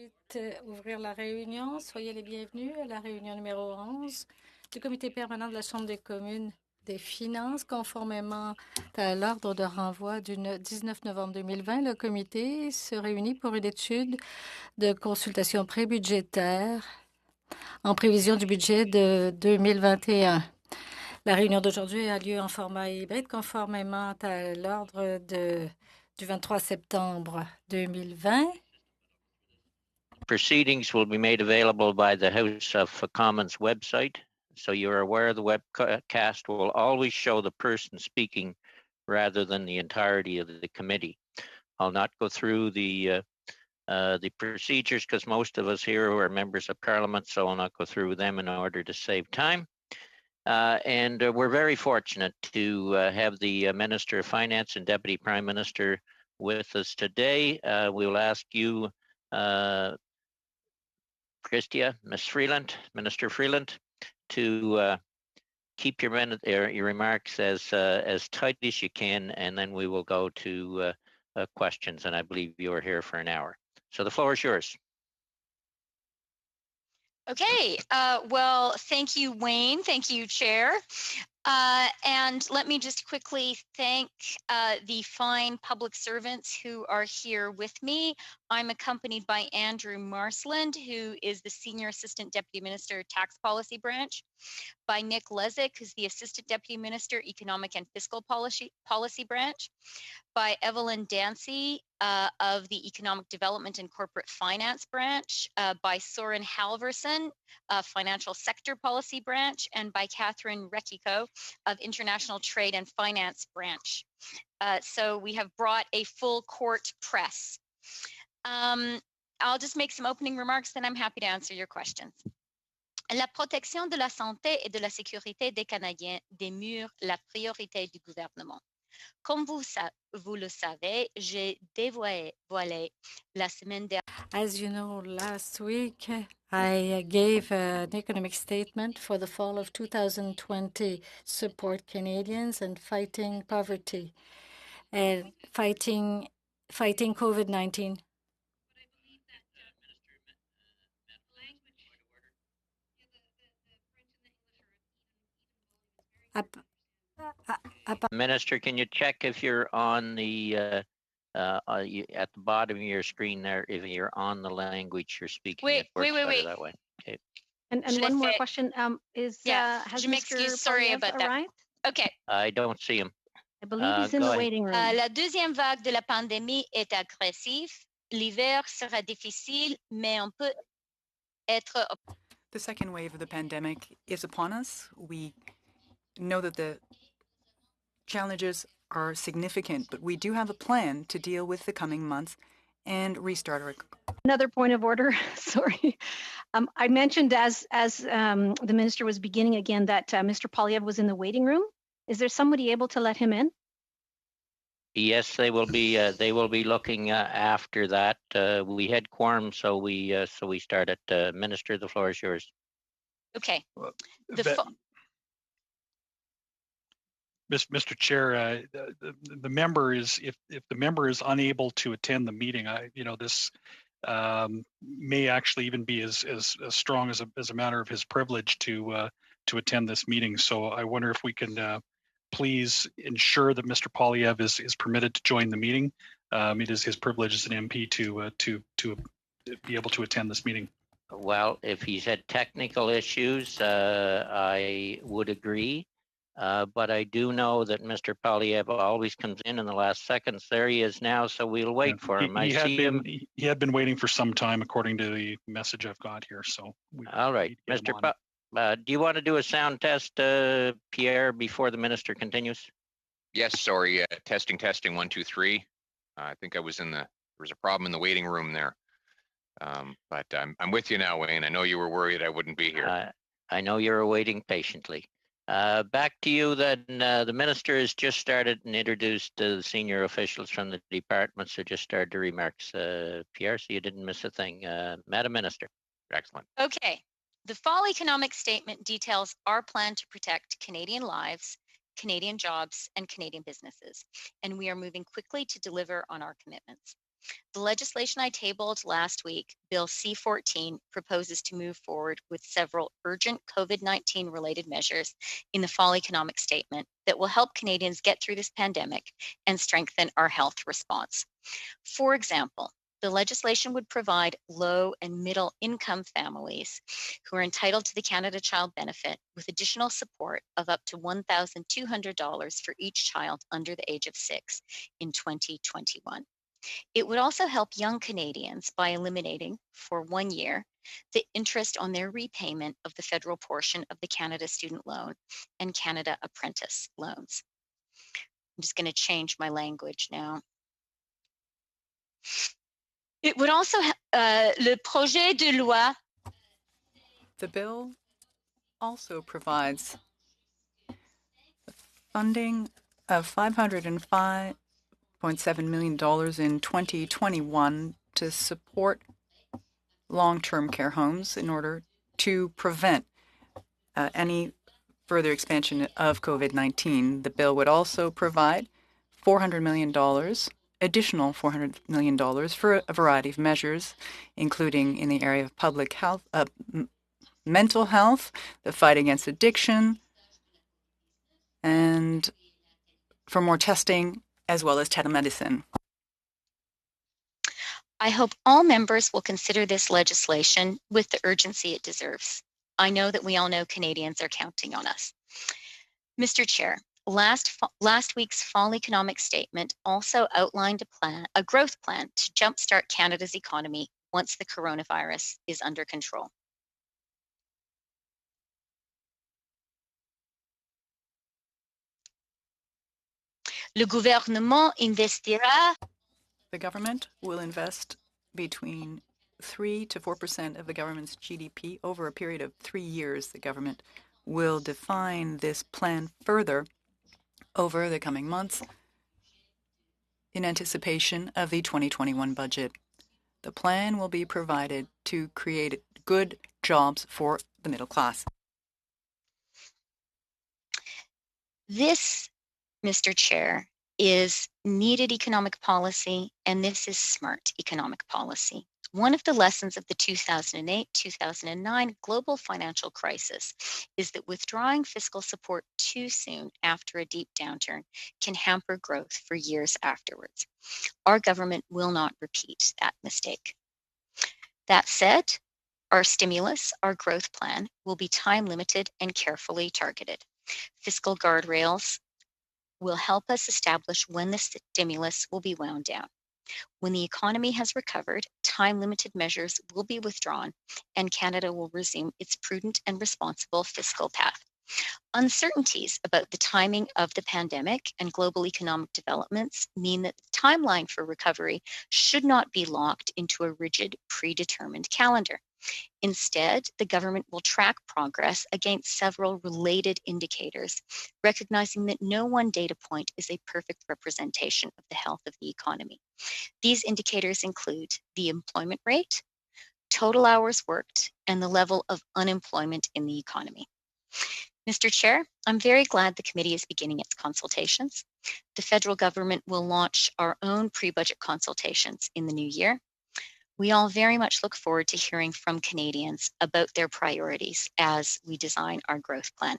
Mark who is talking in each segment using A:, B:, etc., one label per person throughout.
A: suite ouvrir la réunion. Soyez les bienvenus à la réunion numéro 11 du comité permanent de la Chambre des communes des finances. Conformément à l'ordre de renvoi du 19 novembre 2020, le comité se réunit pour une étude de consultation prébudgétaire en prévision du budget de 2021. La réunion d'aujourd'hui a lieu en format hybride conformément à l'ordre du 23 septembre 2020.
B: Proceedings will be made available by the House of Commons website. So you're aware the webcast will always show the person speaking rather than the entirety of the committee. I'll not go through the procedures because most of us here are members of Parliament, so I'll not go through them in order to save time. And we're very fortunate to have the Minister of Finance and Deputy Prime Minister with us today. We'll ask you, Christia, Minister Freeland, to keep your remarks as tight as you can, and then we will go to questions. And I believe you are here for an hour. So the floor is yours.
C: Okay, well, thank you, Wayne. Thank you, Chair. And let me just quickly thank the fine public servants who are here with me. I'm accompanied by Andrew Marsland, who is the Senior Assistant Deputy Minister, Tax Policy Branch, by Nick Lezick, who's the Assistant Deputy Minister, Economic and Fiscal Policy Branch, by Evelyn Dancy of the Economic Development and Corporate Finance Branch, by Soren Halverson, Financial Sector Policy Branch, and by Catherine Rekiko of International Trade and Finance Branch. So we have brought a full court press. I'll just make some opening remarks, then I'm happy to answer your questions. La protection de la santé et de la sécurité des Canadiens demeure la priorité du gouvernement. Comme vous le savez, j'ai dévoilé la semaine dernière.
A: As you know, last week I gave an economic statement for the fall of 2020, support Canadians and fighting poverty and fighting COVID-19.
B: Minister, can you check if you're on the at the bottom of your screen there, if you're on the language you're speaking?
C: Wait.
B: That way. Okay.
D: And one more question has Mr.
C: Sorry
D: Polyev
C: about
D: arrived?
C: that. Okay.
B: I don't see him.
D: I believe he's in the waiting room.
C: La deuxième vague de la pandémie est agressive. L'hiver sera difficile, mais on peut être.
E: The second wave of the pandemic is upon us. We know that the challenges are significant, but we do have a plan to deal with the coming months and restart our.
D: Another point of order. Sorry, I mentioned as the minister was beginning again that Mr. Polyev was in the waiting room. Is there somebody able to let him in?
B: Yes, they will be. They will be looking after that. We had quorum, so we started. Minister, the floor is yours.
C: Okay.
F: Mr. Chair, the member is if the member is unable to attend the meeting, this may actually even be as strong as a matter of his privilege to attend this meeting. So I wonder if we can please ensure that Mr. Polyev is permitted to join the meeting. It is his privilege as an MP to be able to attend this meeting.
B: Well, if he's had technical issues, I would agree. But I do know that Mr. Polyev always comes in the last seconds. There he is now, so we'll wait for him.
F: He had been waiting for some time, according to the message I've got here. So
B: all right, Mr. Do you want to do a sound test, Pierre, before the minister continues?
G: Yes, sorry. Testing, 1, 2, 3. I think I was there was a problem in the waiting room there. But I'm with you now, Wayne. I know you were worried I wouldn't be here.
B: I know you're waiting patiently. Back to you then. The minister has just started and introduced the senior officials from the department, so just started the remarks. Pierre, so you didn't miss a thing. Madam Minister.
G: Excellent.
C: Okay. The fall economic statement details our plan to protect Canadian lives, Canadian jobs, and Canadian businesses, and we are moving quickly to deliver on our commitments. The legislation I tabled last week, Bill C-14, proposes to move forward with several urgent COVID-19 related measures in the fall economic statement that will help Canadians get through this pandemic and strengthen our health response. For example, the legislation would provide low and middle income families who are entitled to the Canada Child Benefit with additional support of up to $1,200 for each child under the age of 6 in 2021. It would also help young Canadians by eliminating, for 1 year, the interest on their repayment of the federal portion of the Canada Student Loan and Canada Apprentice loans. I'm just going to change my language now. It would also, le projet de loi.
E: The bill also provides funding of $505.7 million in 2021 to support long-term care homes in order to prevent any further expansion of COVID-19. The bill would also provide $400 million, additional $400 million for a variety of measures, including in the area of public health, mental health, the fight against addiction, and for more testing, as well as telemedicine.
C: I hope all members will consider this legislation with the urgency it deserves. I know that we all know Canadians are counting on us. Mr. Chair, last week's fall economic statement also outlined a growth plan to jumpstart Canada's economy once the coronavirus is under control. Le gouvernement investira.
E: The government will invest between 3 to 4% of the government's GDP over a period of 3 years. The government will define this plan further over the coming months in anticipation of the 2021 budget. The plan will be provided to create good jobs for the middle class.
C: This, Mr. Chair, is needed economic policy, and this is smart economic policy. One of the lessons of the 2008-2009 global financial crisis is that withdrawing fiscal support too soon after a deep downturn can hamper growth for years afterwards. Our government will not repeat that mistake. That said, our stimulus, our growth plan, will be time limited and carefully targeted. Fiscal guardrails will help us establish when the stimulus will be wound down. When the economy has recovered, time-limited measures will be withdrawn, and Canada will resume its prudent and responsible fiscal path. Uncertainties about the timing of the pandemic and global economic developments mean that the timeline for recovery should not be locked into a rigid, predetermined calendar. Instead, the government will track progress against several related indicators, recognizing that no one data point is a perfect representation of the health of the economy. These indicators include the employment rate, total hours worked, and the level of unemployment in the economy. Mr. Chair, I'm very glad the committee is beginning its consultations. The federal government will launch our own pre-budget consultations in the new year. We all very much look forward to hearing from Canadians about their priorities as we design our growth plan.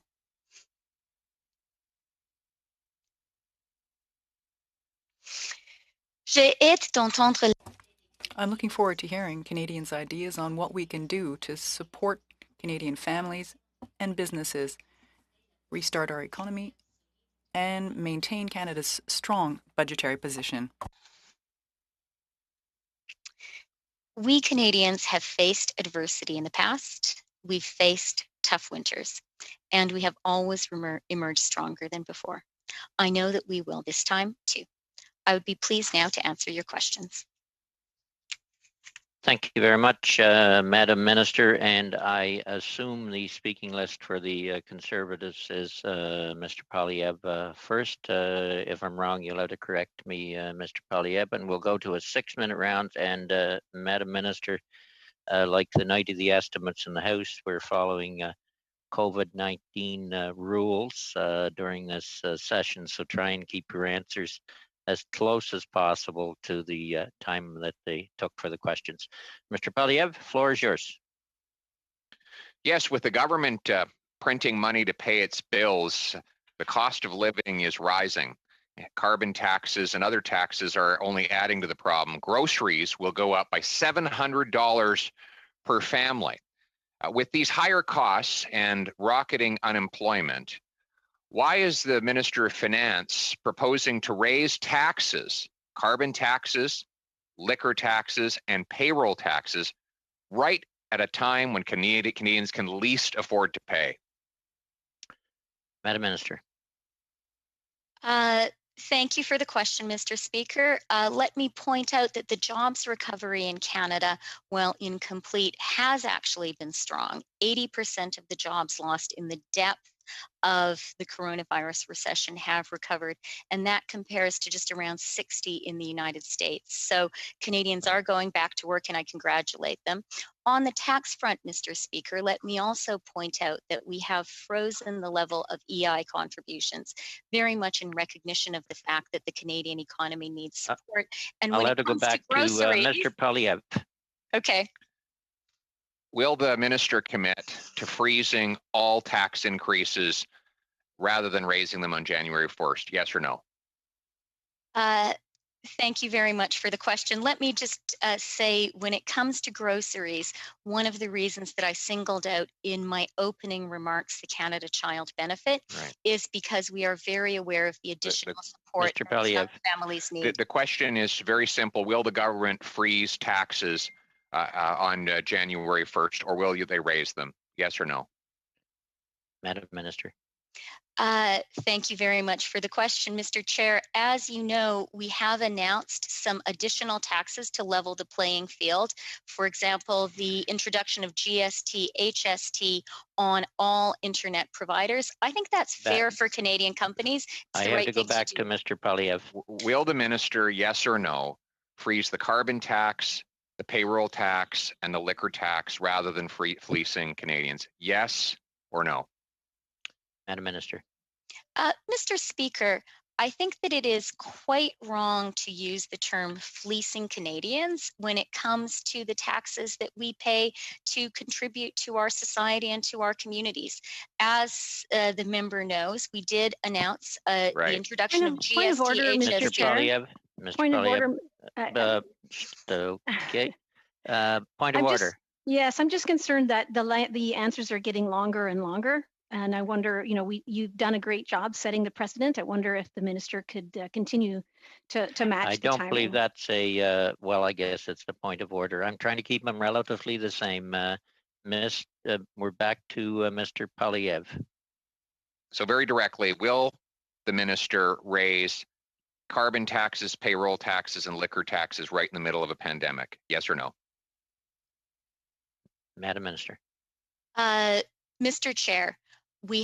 E: I'm looking forward to hearing Canadians' ideas on what we can do to support Canadian families and businesses, restart our economy, and maintain Canada's strong budgetary position.
C: We Canadians have faced adversity in the past. We've faced tough winters, and we have always emerged stronger than before. I know that we will this time too. I would be pleased now to answer your questions.
B: Thank you very much, Madam Minister. And I assume the speaking list for the Conservatives is Mr. Poilievre first. If I'm wrong, you'll have to correct me, Mr. Poilievre. And we'll go to a 6-minute round. And Madam Minister, like the night of the estimates in the House, we're following COVID-19 rules during this session. So try and keep your answers as close as possible to the time that they took for the questions. Mr. Polyev, floor is yours.
G: Yes, with the government printing money to pay its bills, the cost of living is rising. Carbon taxes and other taxes are only adding to the problem. Groceries will go up by $700 per family. With these higher costs and rocketing unemployment, why is the Minister of Finance proposing to raise taxes, carbon taxes, liquor taxes, and payroll taxes right at a time when Canadians can least afford to pay?
B: Madam Minister.
C: Thank you for the question, Mr. Speaker. Let me point out that the jobs recovery in Canada, while incomplete, has actually been strong. 80% of the jobs lost in the depth of the coronavirus recession have recovered, and that compares to just around 60 in the United States. So Canadians are going back to work, and I congratulate them. On the tax front, Mr. Speaker, let me also point out that we have frozen the level of EI contributions, very much in recognition of the fact that the Canadian economy needs support. And
B: I'll
C: when
B: have
C: it
B: to go
C: comes
B: back to
C: groceries,
B: Mr. Polyev.
C: Okay.
G: Will the minister commit to freezing all tax increases rather than raising them on January 1st? Yes or no?
C: Thank you very much for the question. Let me just say, when it comes to groceries, one of the reasons that I singled out in my opening remarks the Canada Child Benefit is because we are very aware of the additional support
B: Mr.
C: that
B: Polyev,
C: families need.
G: The question is very simple. Will the government freeze taxes on January 1st, or will they raise them? Yes or no?
B: Madam Minister.
C: Thank you very much for the question, Mr. Chair. As you know, we have announced some additional taxes to level the playing field. For example, the introduction of GST, HST on all internet providers. I think that's fair for Canadian companies.
B: I have to go back to Mr. Polyev.
G: Will the minister, yes or no, freeze the carbon tax, the payroll tax, and the liquor tax rather than fleecing Canadians? Yes or no?
B: Madam Minister.
C: Mr. Speaker, I think that it is quite wrong to use the term fleecing Canadians when it comes to the taxes that we pay to contribute to our society and to our communities. As the member knows, we did announce the introduction of GST.
D: Point of order, Mr. Chair.
B: Mr.
D: Point of order.
B: Okay. Point of order.
D: Yes, I'm just concerned that the answers are getting longer and longer. And I wonder, you've done a great job setting the precedent. I wonder if the minister could continue to match the timing.
B: I don't believe that's well, I guess it's the point of order. I'm trying to keep them relatively the same. We're back to Mr. Polyev.
G: So very directly, will the minister raise carbon taxes, payroll taxes, and liquor taxes right in the middle of a pandemic? Yes or no?
B: Madam Minister.
C: Mr. Chair, we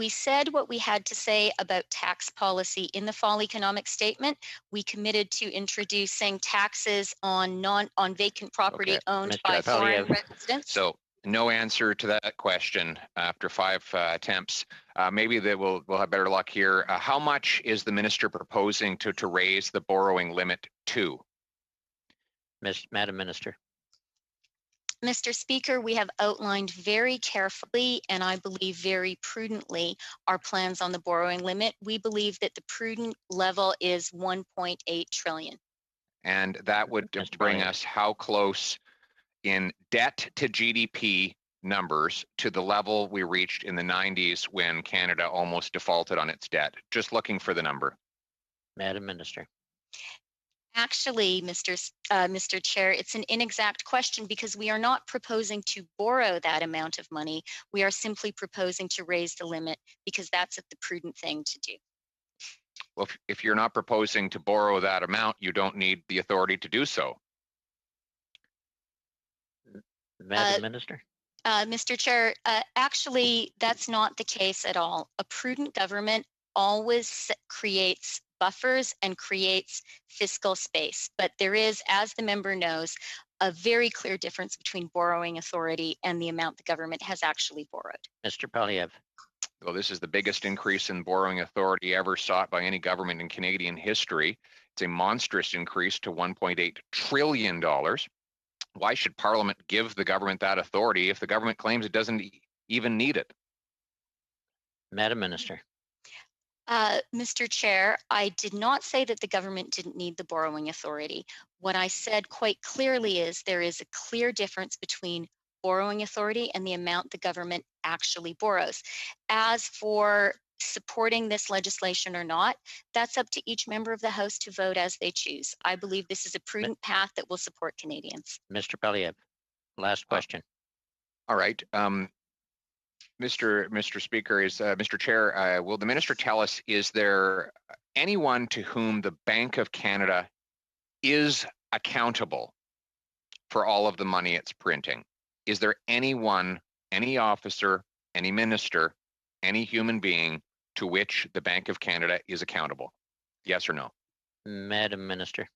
C: said what we had to say about tax policy in the fall economic statement. We committed to introducing taxes on vacant property owned by foreign residents.
G: So no answer to that question after 5 attempts. Maybe we'll have better luck here. How much is the minister proposing to raise the borrowing limit to?
B: Madam Minister.
C: Mr. Speaker, we have outlined very carefully and I believe very prudently our plans on the borrowing limit. We believe that the prudent level is 1.8 trillion.
G: And that would bring us how close in debt to GDP numbers to the level we reached in the 90s when Canada almost defaulted on its debt? Just looking for the number.
B: Madam Minister.
C: Actually, Mr. Chair, it's an inexact question because we are not proposing to borrow that amount of money. We are simply proposing to raise the limit because that's the prudent thing to do.
G: Well, if you're not proposing to borrow that amount, you don't need the authority to do so.
B: Madam Minister.
C: Mr. Chair, actually, that's not the case at all. A prudent government always creates buffers and creates fiscal space. But there is, as the member knows, a very clear difference between borrowing authority and the amount the government has actually borrowed.
B: Mr. Polyev.
G: Though this is the biggest increase in borrowing authority ever sought by any government in Canadian history, it's a monstrous increase to $1.8 trillion. Why should Parliament give the government that authority if the government claims it doesn't even need it?
B: Madam Minister.
C: Mr. Chair, I did not say that the government didn't need the borrowing authority. What I said quite clearly is there is a clear difference between borrowing authority and the amount the government actually borrows. As for supporting this legislation or not, that's up to each member of the House to vote as they choose. I believe this is a prudent path that will support Canadians.
B: Mr. Peliev, last question.
G: All right. Mr. Speaker, Mr. Chair, will the minister tell us, is there anyone to whom the Bank of Canada is accountable for all of the money it's printing? Is there anyone, any officer, any minister, any human being to which the Bank of Canada is accountable? Yes or no?
B: Madam Minister.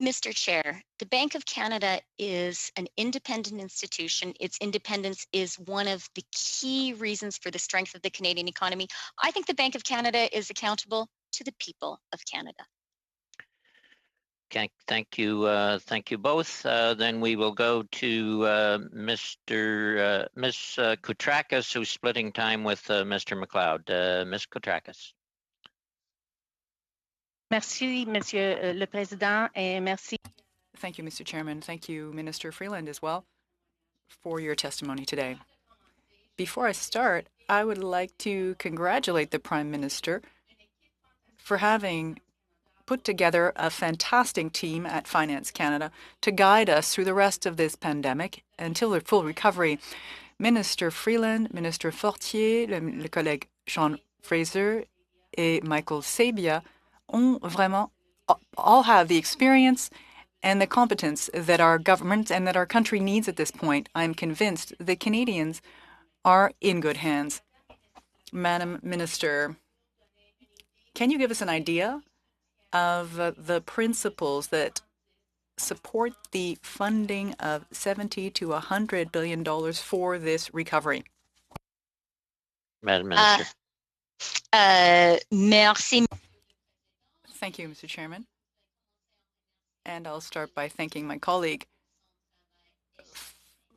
C: Mr. Chair, the Bank of Canada is an independent institution. Its independence is one of the key reasons for the strength of the Canadian economy. I think the Bank of Canada is accountable to the people of Canada.
B: Okay, thank you both. Then we will go to Ms. Koutrakis, who's splitting time with Mr. McLeod. Ms. Koutrakis.
H: Merci, Monsieur le Président, et merci.
E: Thank you, Mr. Chairman. Thank you, Minister Freeland, as well, for your testimony today. Before I start, I would like to congratulate the Prime Minister for having put together a fantastic team at Finance Canada to guide us through the rest of this pandemic until the full recovery. Minister Freeland, Minister Fortier, le collègue Sean Fraser et Michael Sabia all have the experience and the competence that our government and that our country needs at this point. I'm convinced the Canadians are in good hands. Madam Minister, can you give us an idea of the principles that support the funding of $70 to $100 billion for this recovery?
B: Madam Minister.
C: Merci.
E: Thank you, Mr. Chairman. And I'll start by thanking my colleague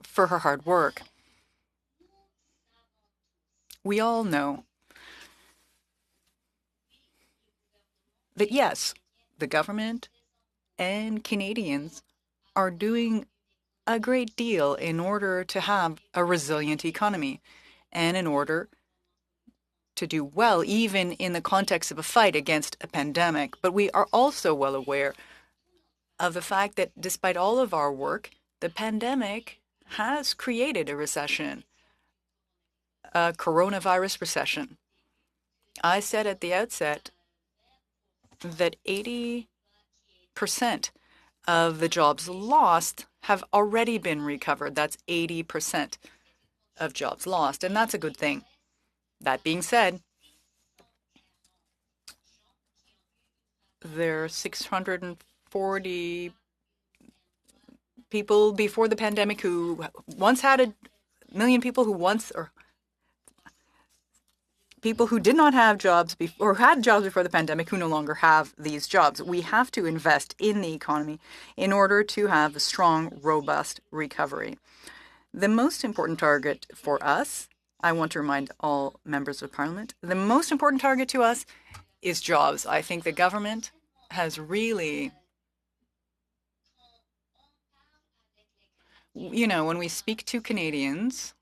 E: for her hard work. We all know that, yes, the government and Canadians are doing a great deal in order to have a resilient economy and in order to do well, even in the context of a fight against a pandemic. But we are also well aware of the fact that despite all of our work, the pandemic has created a recession, a coronavirus recession. I said at the outset that 80% of the jobs lost have already been recovered. That's 80% of jobs lost, and that's a good thing. That being said, there are 640 people before the pandemic who once had a million people who once, or people who did not have jobs before, or had jobs before the pandemic, who no longer have these jobs. We have to invest in the economy in order to have a strong, robust recovery. The most important target for us, I want to remind all members of Parliament, the most important target to us is jobs. I think the government has really, when we speak to Canadians,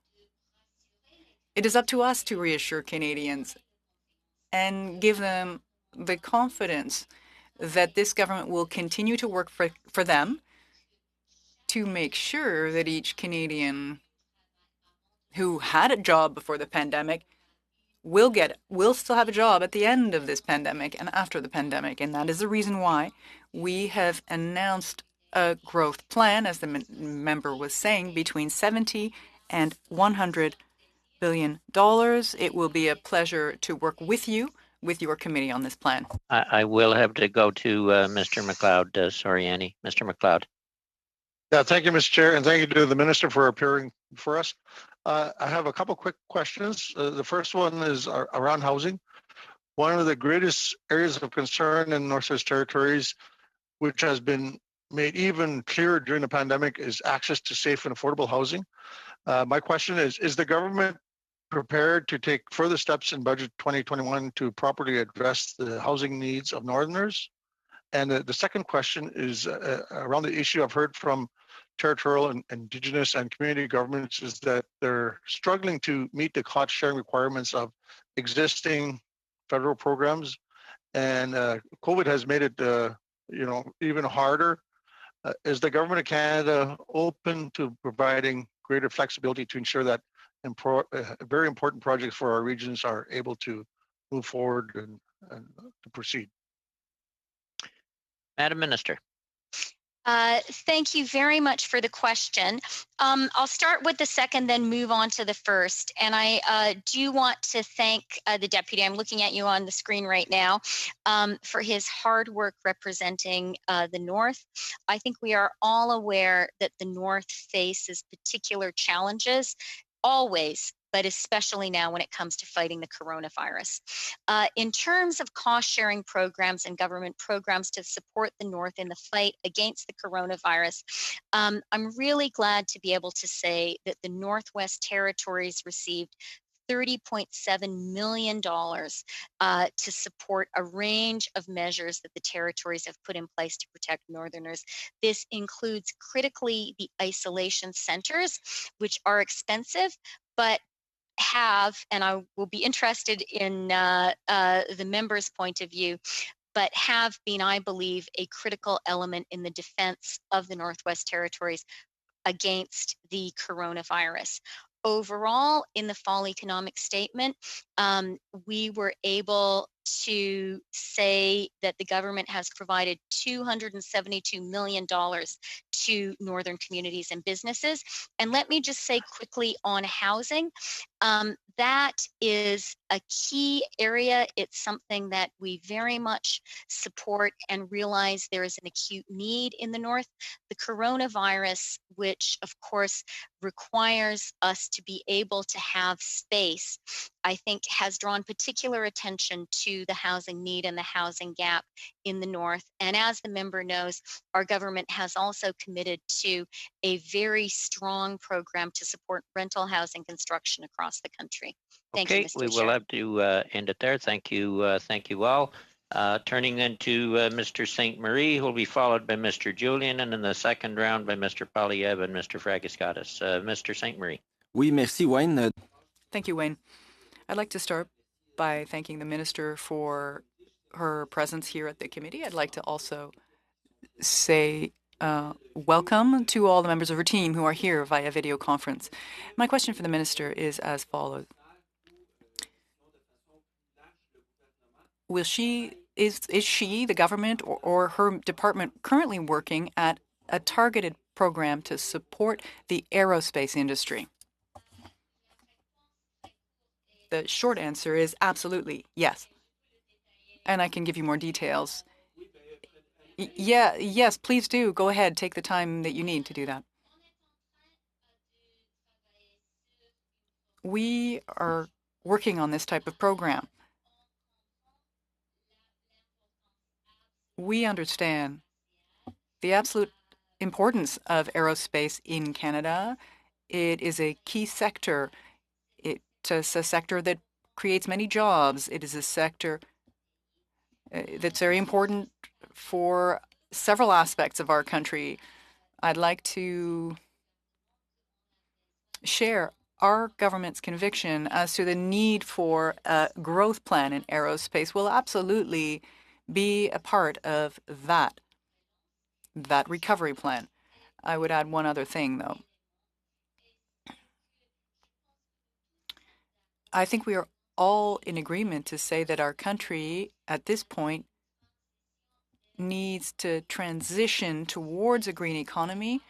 E: it is up to us to reassure Canadians and give them the confidence that this government will continue to work for them to make sure that each Canadian who had a job before the pandemic will still have a job at the end of this pandemic and after the pandemic. And that is the reason why we have announced a growth plan, as the member was saying, between $70 and $100 billion. It will be a pleasure to work with you, with your committee on this plan.
B: I will have to go to Mr. McLeod. Sorry, Annie. Mr. McLeod.
I: Yeah, thank you, Mr. Chair, and thank you to the Minister for appearing for us. I have a couple quick questions. The first one is around housing. One of the greatest areas of concern in Northwest Territories, which has been made even clearer during the pandemic, is access to safe and affordable housing. My question is the government prepared to take further steps in budget 2021 to properly address the housing needs of Northerners? And the second question is around the issue I've heard from territorial and Indigenous and community governments is that they're struggling to meet the cost sharing requirements of existing federal programs. And COVID has made it, even harder. Is the government of Canada open to providing greater flexibility to ensure that very important projects for our regions are able to move forward and to proceed?
B: Madam Minister.
C: Thank you very much for the question. I'll start with the second, then move on to the first. And I do want to thank the Deputy, I'm looking at you on the screen right now, for his hard work representing the North. I think we are all aware that the North faces particular challenges, always, but especially now when it comes to fighting the coronavirus. In terms of cost-sharing programs and government programs to support the North in the fight against the coronavirus, I'm really glad to be able to say that the Northwest Territories received $30.7 million to support a range of measures that the territories have put in place to protect Northerners. This includes critically the isolation centers, which are expensive, but have, and I will be interested in the members' point of view, but have been, I believe, a critical element in the defense of the Northwest Territories against the coronavirus. Overall, in the fall economic statement, we were able to say that the government has provided $272 million to Northern communities and businesses. And let me just say quickly on housing, that is a key area. It's something that we very much support and realize there is an acute need in the North. The coronavirus, which of course requires us to be able to have space, I think has drawn particular attention to the housing need and the housing gap in the North. And as the member knows, our government has also committed to a very strong program to support rental housing construction across the country. Thank you, Mr.
B: We
C: Chair.
B: will have to end it there. Thank you all. Turning then to Mr. St. Marie, who will be followed by Mr. Julian, and in the second round by Mr. Polyev and Mr. Fragiskatis. Mr. St. Marie.
J: Oui, merci, Wayne.
E: Thank you, Wayne. I'd like to start by thanking the Minister for her presence here at the committee. I'd like to also say welcome to all the members of her team who are here via video conference. My question for the Minister is as follows. Is she, the government, or her department currently working at a targeted program to support the aerospace industry? The short answer is absolutely yes. And I can give you more details. Yes, please do. Go ahead. Take the time that you need to do that. We are working on this type of program. We understand the absolute importance of aerospace in Canada. It is a key sector. It's a sector that creates many jobs. It is a sector that's very important for several aspects of our country. I'd like to share our government's conviction as to the need for a growth plan in aerospace will absolutely be a part of that recovery plan. I would add one other thing, though. I think we are all in agreement to say that our country at this point needs to transition towards a green economy.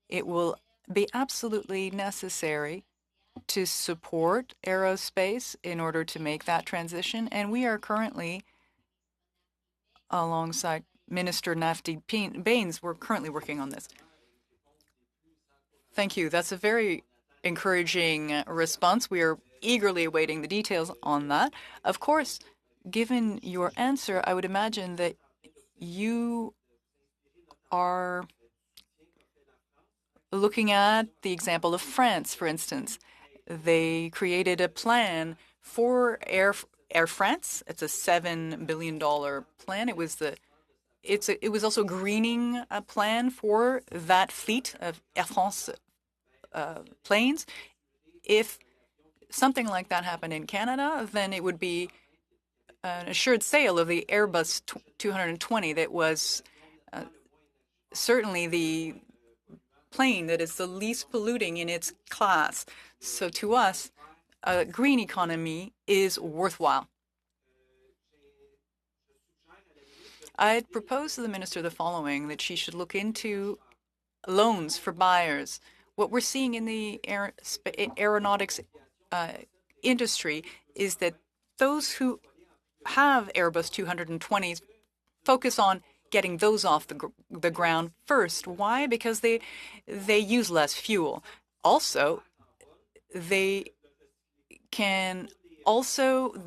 E: It will be absolutely necessary to support aerospace in order to make that transition. And we are currently, alongside Minister Nafti Bains, we're currently working on this. Thank you. That's a very encouraging response. We are eagerly awaiting the details on that. Of course, given your answer, I would imagine that you are looking at the example of France, for instance. They created a plan for Air France. It's a $7 billion plan. It was also a greening plan for that fleet of Air France planes. If something like that happened in Canada, then it would be an assured sale of the Airbus 220 that was certainly the plane that is the least polluting in its class. So to us, a green economy is worthwhile. I'd propose to the minister the following, that she should look into loans for buyers. What we're seeing in the aeronautics industry is that those who have Airbus 220s focus on getting those off the ground first. Why? Because they use less fuel. Also, they can also,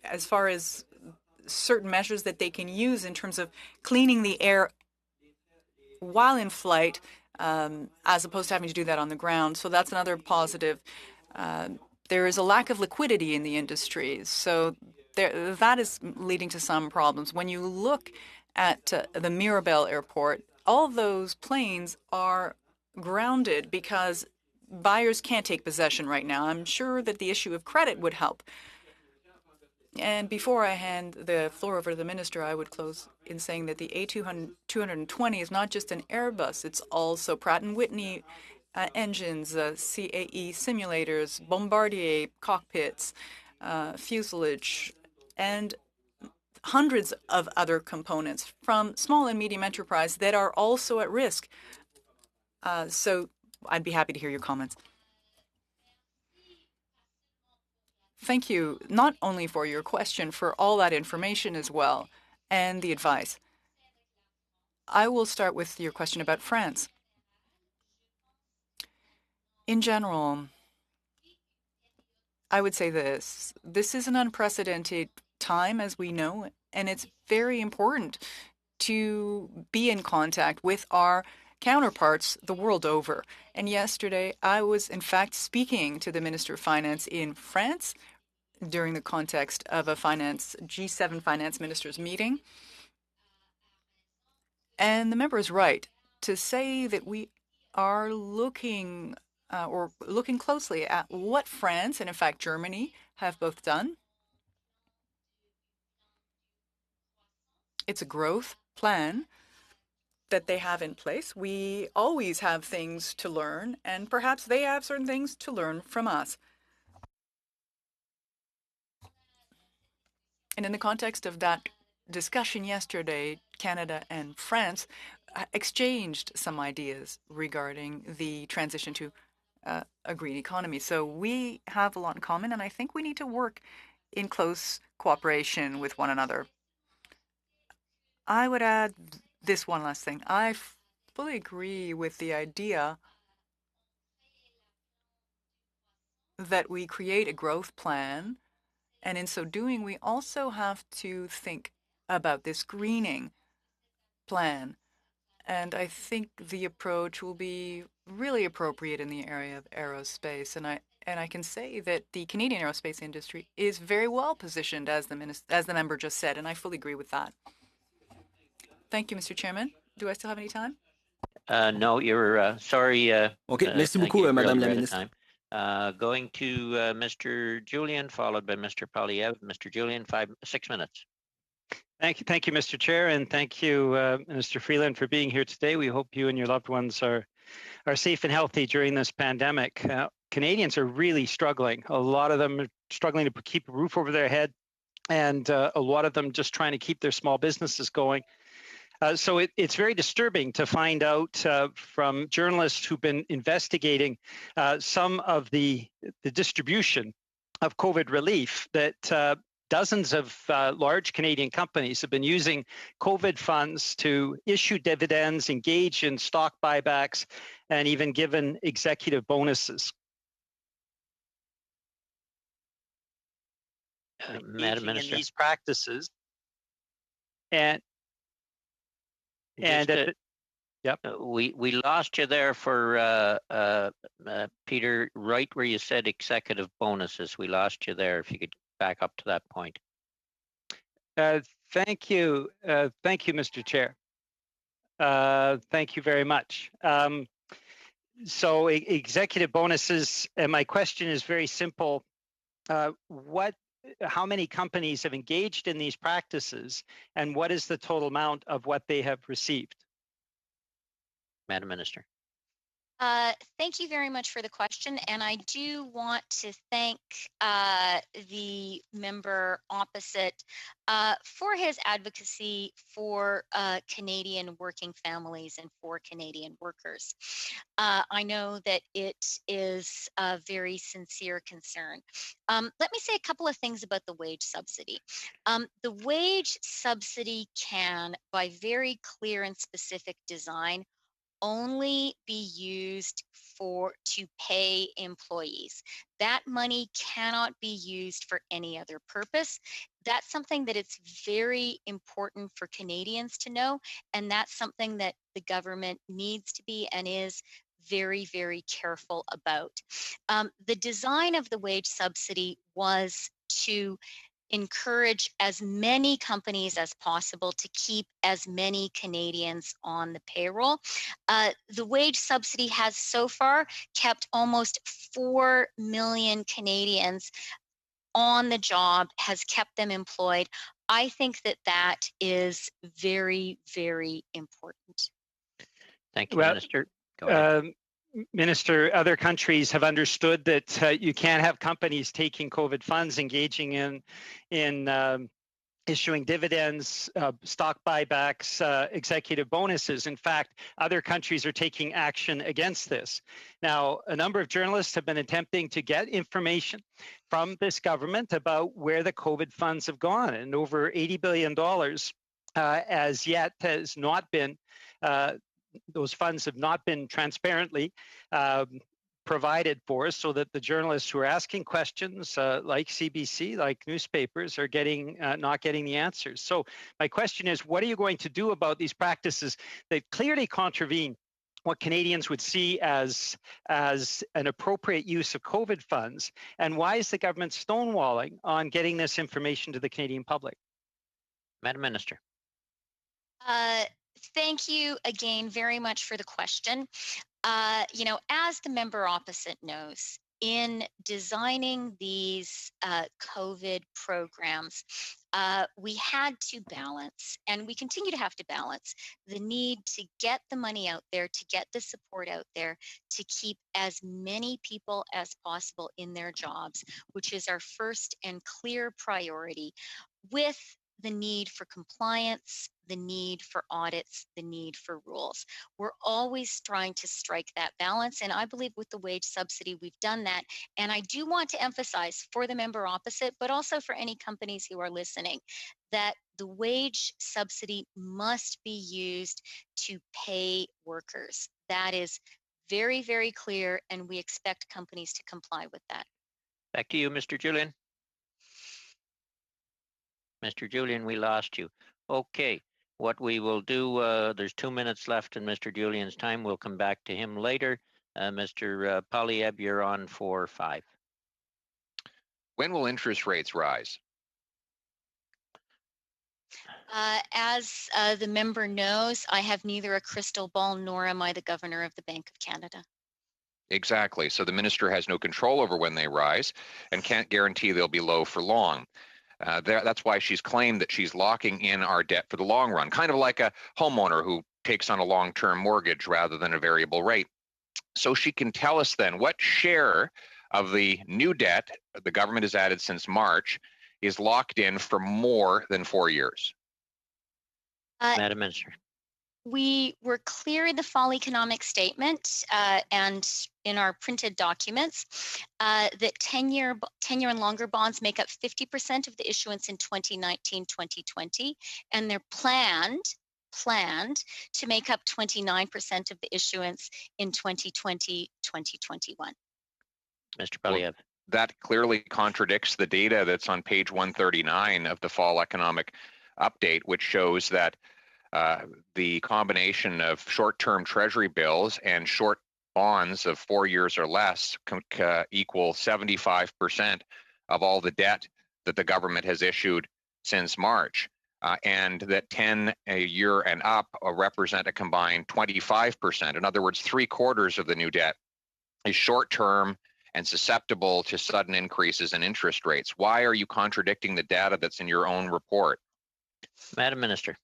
E: as far as certain measures that they can use in terms of cleaning the air while in flight, as opposed to having to do that on the ground. So that's another positive. There is a lack of liquidity in the industry, so that is leading to some problems. When you look at the Mirabel airport, all those planes are grounded because buyers can't take possession right now. I'm sure that the issue of credit would help. And before I hand the floor over to the minister, I would close in saying that the A220 is not just an Airbus, it's also Pratt & Whitney engines, CAE simulators, Bombardier cockpits, fuselage, and hundreds of other components from small and medium enterprise that are also at risk. So I'd be happy to hear your comments. Thank you, not only for your question, for all that information as well, and the advice. I will start with your question about France. In general, I would say this. This is an unprecedented time, as we know, and it's very important to be in contact with our counterparts the world over. And yesterday, I was in fact speaking to the Minister of Finance in France during the context of a G7 finance ministers meeting. And the member is right to say that we are looking closely at what France and in fact Germany have both done. It's a growth plan that they have in place. We always have things to learn, and perhaps they have certain things to learn from us. And in the context of that discussion yesterday, Canada and France exchanged some ideas regarding the transition to a green economy. So we have a lot in common, and I think we need to work in close cooperation with one another. I would add this one last thing. I fully agree with the idea that we create a growth plan, and in so doing, we also have to think about this greening plan. And I think the approach will be really appropriate in the area of aerospace. And I can say that the Canadian aerospace industry is very well positioned, as the member just said, and I fully agree with that. Thank you, Mr. Chairman. Do I still have any time?
B: No, you're sorry.
J: Okay, merci beaucoup, Madame la Ministre.
B: Going to Mr. Julian, followed by Mr. Polyev. Mr. Julian, 6 minutes.
K: Thank you, Mr. Chair, and thank you, Mr. Freeland, for being here today. We hope you and your loved ones are safe and healthy during this pandemic. Canadians are really struggling. A lot of them are struggling to keep a roof over their head, and a lot of them just trying to keep their small businesses going. So it's very disturbing to find out from journalists who've been investigating some of the distribution of COVID relief that dozens of large Canadian companies have been using COVID funds to issue dividends, engage in stock buybacks, and even given executive bonuses.
B: Madam Minister,
K: in these practices, and
B: Just,
K: yep.
B: We lost you there for Peter, right where you said executive bonuses. We lost you there. If you could back up to that point.
K: Thank you, Mr. Chair. Thank you very much. So executive bonuses, and my question is very simple. How many companies have engaged in these practices, and what is the total amount of what they have received?
B: Madam Minister.
C: Thank you very much for the question, and I do want to thank the member opposite for his advocacy for Canadian working families and for Canadian workers. I know that it is a very sincere concern. Let me say a couple of things about the wage subsidy. The wage subsidy can, by very clear and specific design, only be used to pay employees. That money cannot be used for any other purpose. That's something that it's very important for Canadians to know, and that's something that the government needs to be and is very, very careful about. The design of the wage subsidy was to encourage as many companies as possible to keep as many Canadians on the payroll. The wage subsidy has so far kept almost 4 million Canadians on the job, has kept them employed. I think that that is very, very important.
B: Thank you, Minister. Go ahead.
K: Minister, other countries have understood that you can't have companies taking COVID funds, engaging in issuing dividends, stock buybacks, executive bonuses. In fact, other countries are taking action against this. Now, a number of journalists have been attempting to get information from this government about where the COVID funds have gone, and over $80 billion as yet has not been those funds have not been transparently provided for us, so that the journalists who are asking questions, like CBC, like newspapers, are not getting the answers. So my question is, what are you going to do about these practices that clearly contravene what Canadians would see as an appropriate use of COVID funds, and why is the government stonewalling on getting this information to the Canadian public?
B: Madam Minister.
C: Thank you again very much for the question. As the member opposite knows, in designing these COVID programs, we had to balance, and we continue to have to balance, the need to get the money out there, to get the support out there, to keep as many people as possible in their jobs, which is our first and clear priority, with the need for compliance, the need for audits, the need for rules. We're always trying to strike that balance, and I believe with the wage subsidy we've done that. And I do want to emphasize for the member opposite, but also for any companies who are listening, that the wage subsidy must be used to pay workers. That is very, very clear, and we expect companies to comply with that.
B: Back to you, Mr. Julian. Mr. Julian, we lost you. Okay, what we will do, there's 2 minutes left in Mr. Julian's time. We'll come back to him later. Mr. Poilievre, you're on for 5.
G: When will interest rates rise?
C: As the member knows, I have neither a crystal ball nor am I the governor of the Bank of Canada.
G: Exactly. So the minister has no control over when they rise and can't guarantee they'll be low for long. That's why she's claimed that she's locking in our debt for the long run, kind of like a homeowner who takes on a long-term mortgage rather than a variable rate. So she can tell us then what share of the new debt the government has added since March is locked in for more than 4 years.
B: Madam Minister.
C: We were clear in the fall economic statement and in our printed documents that 10-year and longer bonds make up 50% of the issuance in 2019-2020, and they're planned to make up 29% of the issuance in 2020-2021.
B: Mr. Believ.
G: That clearly contradicts the data that's on page 139 of the fall economic update, which shows that the combination of short-term treasury bills and short bonds of 4 years or less equal 75% of all the debt that the government has issued since March, and that 10 a year and up represent a combined 25%. In other words, 3/4 of the new debt is short-term and susceptible to sudden increases in interest rates. Why are you contradicting the data that's in your own report?
B: Madam Minister.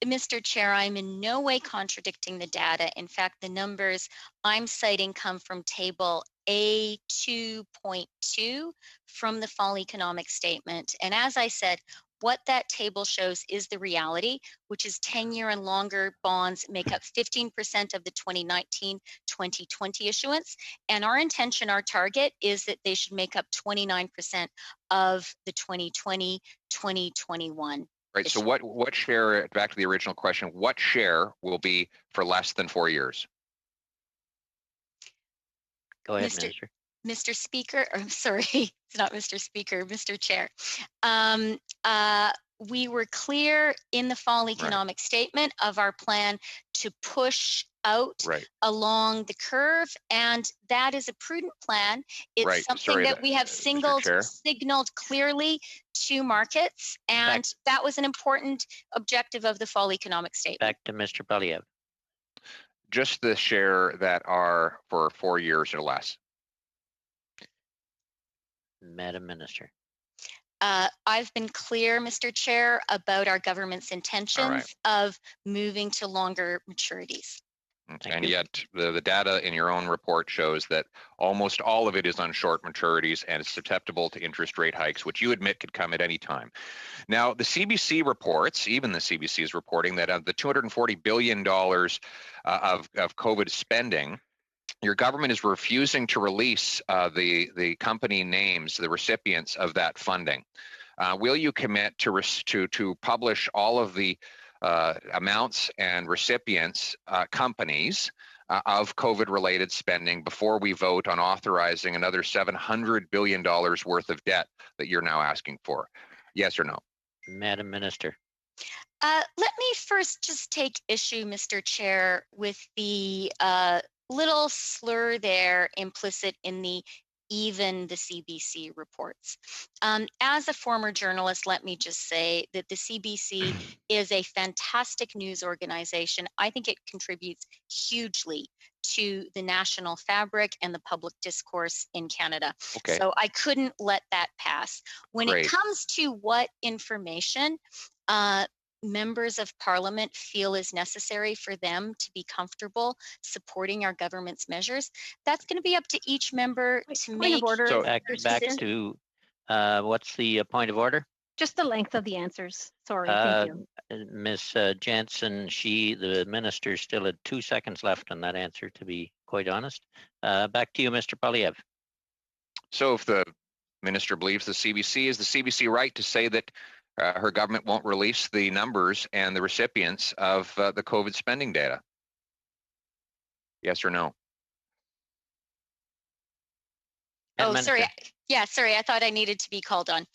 C: Mr. Chair, I'm in no way contradicting the data. In fact, the numbers I'm citing come from table A2.2 from the fall economic statement. And as I said, what that table shows is the reality, which is 10-year and longer bonds make up 15% of the 2019-2020 issuance. And our intention, our target, is that they should make up 29% of the 2020-2021.
G: Right, so what share, back to the original question, what share will be for less than 4 years?
B: Go ahead, Minister.
C: Mr. Speaker, I'm sorry, it's not Mr. Speaker, Mr. Chair. We were clear in the fall economic statement of our plan to push out along the curve, and that is a prudent plan. It's something that we have signaled clearly to markets, and that was an important objective of the fall economic statement.
B: Back to Mr. Believ.
G: Just the share that are for 4 years or less.
B: Madam Minister.
C: I've been clear, Mr. Chair, about our government's intentions of moving to longer maturities.
G: And yet the data in your own report shows that almost all of it is on short maturities and is susceptible to interest rate hikes, which you admit could come at any time. Now, the CBC reports, even the CBC is reporting that of the $240 billion of COVID spending, your government is refusing to release the company names, the recipients of that funding. Will you commit to publish all of the amounts and recipients, companies of COVID-related spending before we vote on authorizing another $700 billion worth of debt that you're now asking for? Yes or no?
B: Madam Minister.
C: Let me first just take issue, Mr. Chair, with the little slur there implicit in the CBC reports. As a former journalist, let me just say that the CBC is a fantastic news organization. I think it contributes hugely to the national fabric and the public discourse in Canada. So I couldn't let that pass. When it comes to what information members of Parliament feel is necessary for them to be comfortable supporting our government's measures, that's going to be up to each member to make.
B: So back to what's the point of order?
D: Just the length of the answers. Sorry, thank you.
B: Ms. Jensen, the minister still had 2 seconds left on that answer, to be quite honest. Back to you, Mr. Polyev.
G: So if the minister believes the CBC, is the CBC right to say that her government won't release the numbers and the recipients of the COVID spending data? Yes or no?
C: Oh, sorry. Yeah, sorry. I thought I needed to be called on.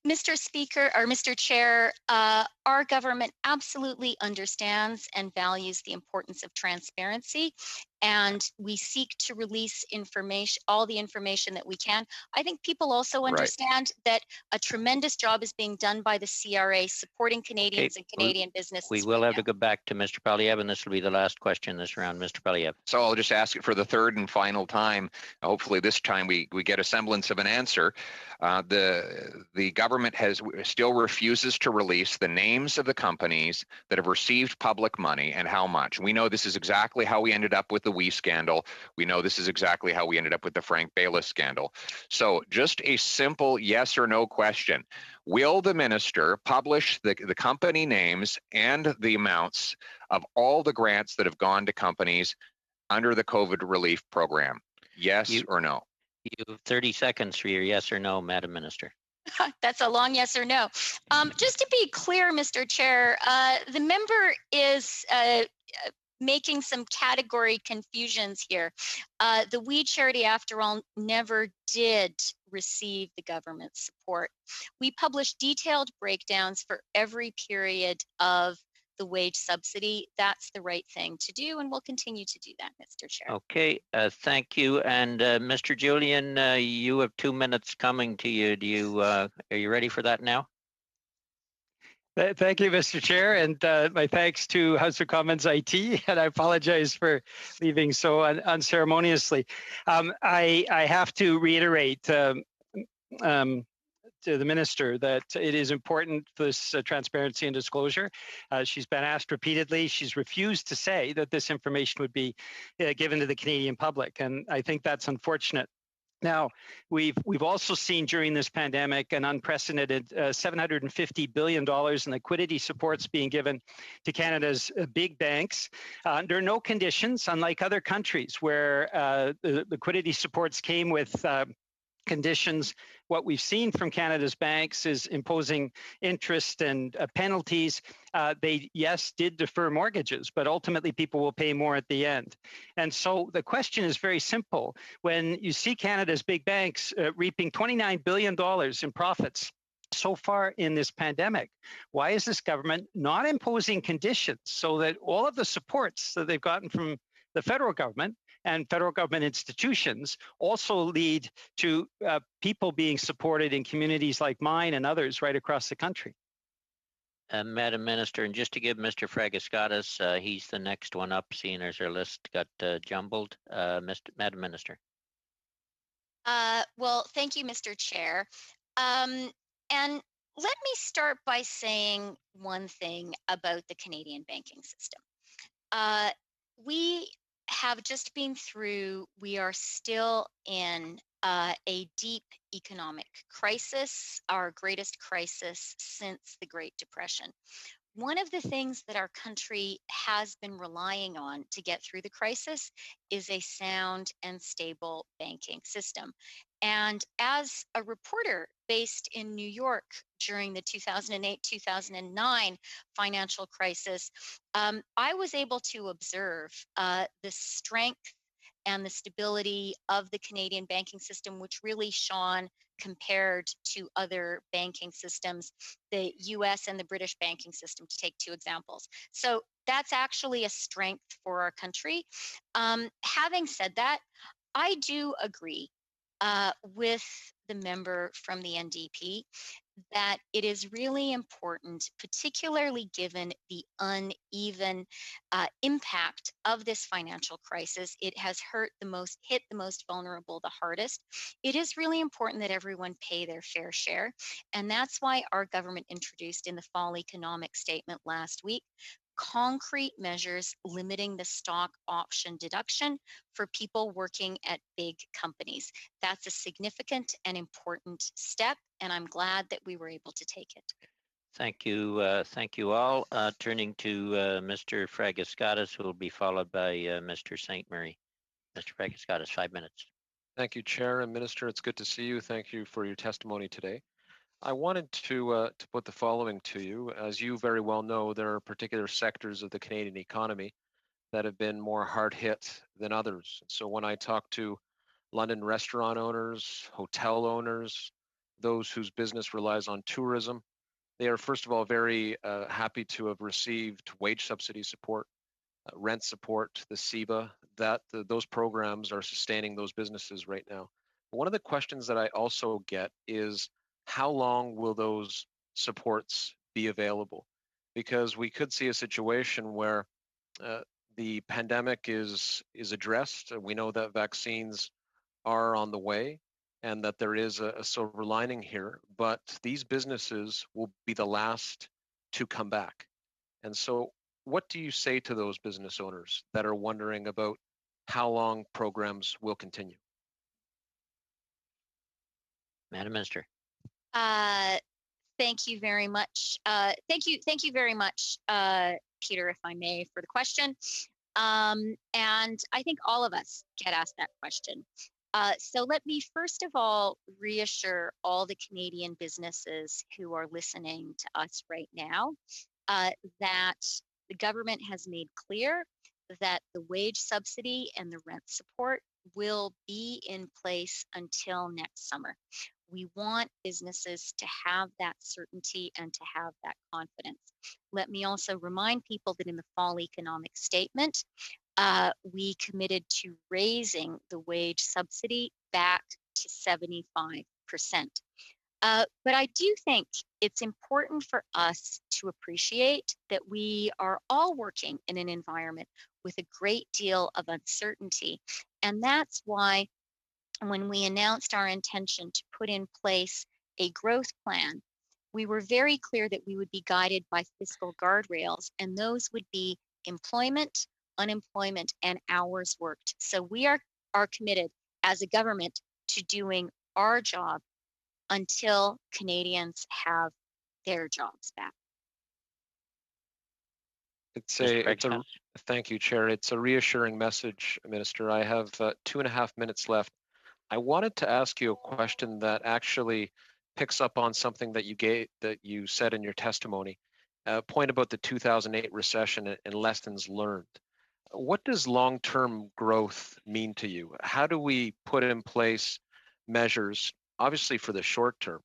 C: Mr. Speaker, or Mr. Chair, our government absolutely understands and values the importance of transparency, and we seek to release information, all the information that we can. I think people also understand that a tremendous job is being done by the CRA supporting Canadians and Canadian businesses.
B: We will have to go back to Mr. Polyev, and this will be the last question this round. Mr. Polyev.
G: So I'll just ask it for the third and final time. Hopefully this time we get a semblance of an answer. The government still refuses to release the names of the companies that have received public money and how much. We know this is exactly how we ended up with the WE scandal. We know this is exactly how we ended up with the Frank Bayless scandal. So just a simple yes or no question. Will the minister publish the company names and the amounts of all the grants that have gone to companies under the COVID relief program? Yes or no?
B: You have 30 seconds for your yes or no, Madam Minister.
C: That's a long yes or no. Just to be clear, Mr. Chair, the member is making some category confusions here. The We Charity, after all, never did receive the government support. We publish detailed breakdowns for every period of the wage subsidy. That's the right thing to do, and we'll continue to do that, Mr. Chair.
B: Okay, thank you. And Mr. Julian, you have 2 minutes coming to you. Do you are you ready for that now?
K: Thank you, Mr. Chair, and my thanks to House of Commons IT, and I apologize for leaving so unceremoniously. I have to reiterate to the minister that it is important for this transparency and disclosure. She's been asked repeatedly. She's refused to say that this information would be given to the Canadian public, and I think that's unfortunate. Now, we've also seen during this pandemic an unprecedented $750 billion in liquidity supports being given to Canada's big banks under no conditions, unlike other countries where the liquidity supports came with conditions. What we've seen from Canada's banks is imposing interest and penalties. They, yes, did defer mortgages, but ultimately people will pay more at the end. And so the question is very simple. When you see Canada's big banks reaping $29 billion in profits so far in this pandemic, why is this government not imposing conditions so that all of the supports that they've gotten from the federal government and federal government institutions also lead to people being supported in communities like mine and others right across the country?
B: Madam Minister, and just to give Mr. Fragaskatis, he's the next one up, seeing as our list got jumbled. Madam Minister.
C: Well, thank you, Mr. Chair. And let me start by saying one thing about the Canadian banking system. We have just been through, we are still in a deep economic crisis, our greatest crisis since the Great Depression. One of the things that our country has been relying on to get through the crisis is a sound and stable banking system. And as a reporter based in New York during the 2008-2009 financial crisis, I was able to observe the strength and the stability of the Canadian banking system, which really shone compared to other banking systems, the US and the British banking system, to take two examples. So that's actually a strength for our country. Having said that, I do agree with the member from the NDP that it is really important, particularly given the uneven impact of this financial crisis. It has hit the most vulnerable the hardest. It is really important that everyone pay their fair share. And that's why our government introduced in the fall economic statement last week concrete measures limiting the stock option deduction for people working at big companies. That's a significant and important step, and I'm glad that we were able to take it.
B: Thank you all. Turning to Mr. Fragaskatis, who will be followed by Mr. St. Marie. Mr. Fragaskatis, 5 minutes.
L: Thank you, Chair and Minister. It's good to see you. Thank you for your testimony today. I wanted to put the following to you. As you very well know, there are particular sectors of the Canadian economy that have been more hard hit than others. So when I talk to London restaurant owners, hotel owners, those whose business relies on tourism, they are first of all very happy to have received wage subsidy support, rent support, the CEBA, those programs are sustaining those businesses right now. One of the questions that I also get is, how long will those supports be available? Because we could see a situation where the pandemic is addressed. We know that vaccines are on the way and that there is a silver lining here, but these businesses will be the last to come back. And so what do you say to those business owners that are wondering about how long programs will continue?
B: Madam Minister.
C: Thank you very much. Thank you very much, Peter, if I may, for the question. And I think all of us get asked that question. So let me first of all reassure all the Canadian businesses who are listening to us right now that the government has made clear that the wage subsidy and the rent support will be in place until next summer. We want businesses to have that certainty and to have that confidence. Let me also remind people that in the fall economic statement, we committed to raising the wage subsidy back to 75%. But I do think it's important for us to appreciate that we are all working in an environment with a great deal of uncertainty. And that's why when we announced our intention to put in place a growth plan, we were very clear that we would be guided by fiscal guardrails, and those would be employment, unemployment, and hours worked. So we are committed as a government to doing our job until Canadians have their jobs back.
L: Thank you, Chair. It's a reassuring message, Minister. I have 2.5 minutes left. I wanted to ask you a question that actually picks up on something that you said in your testimony, a point about the 2008 recession and lessons learned. What does long-term growth mean to you? How do we put in place measures, obviously for the short term,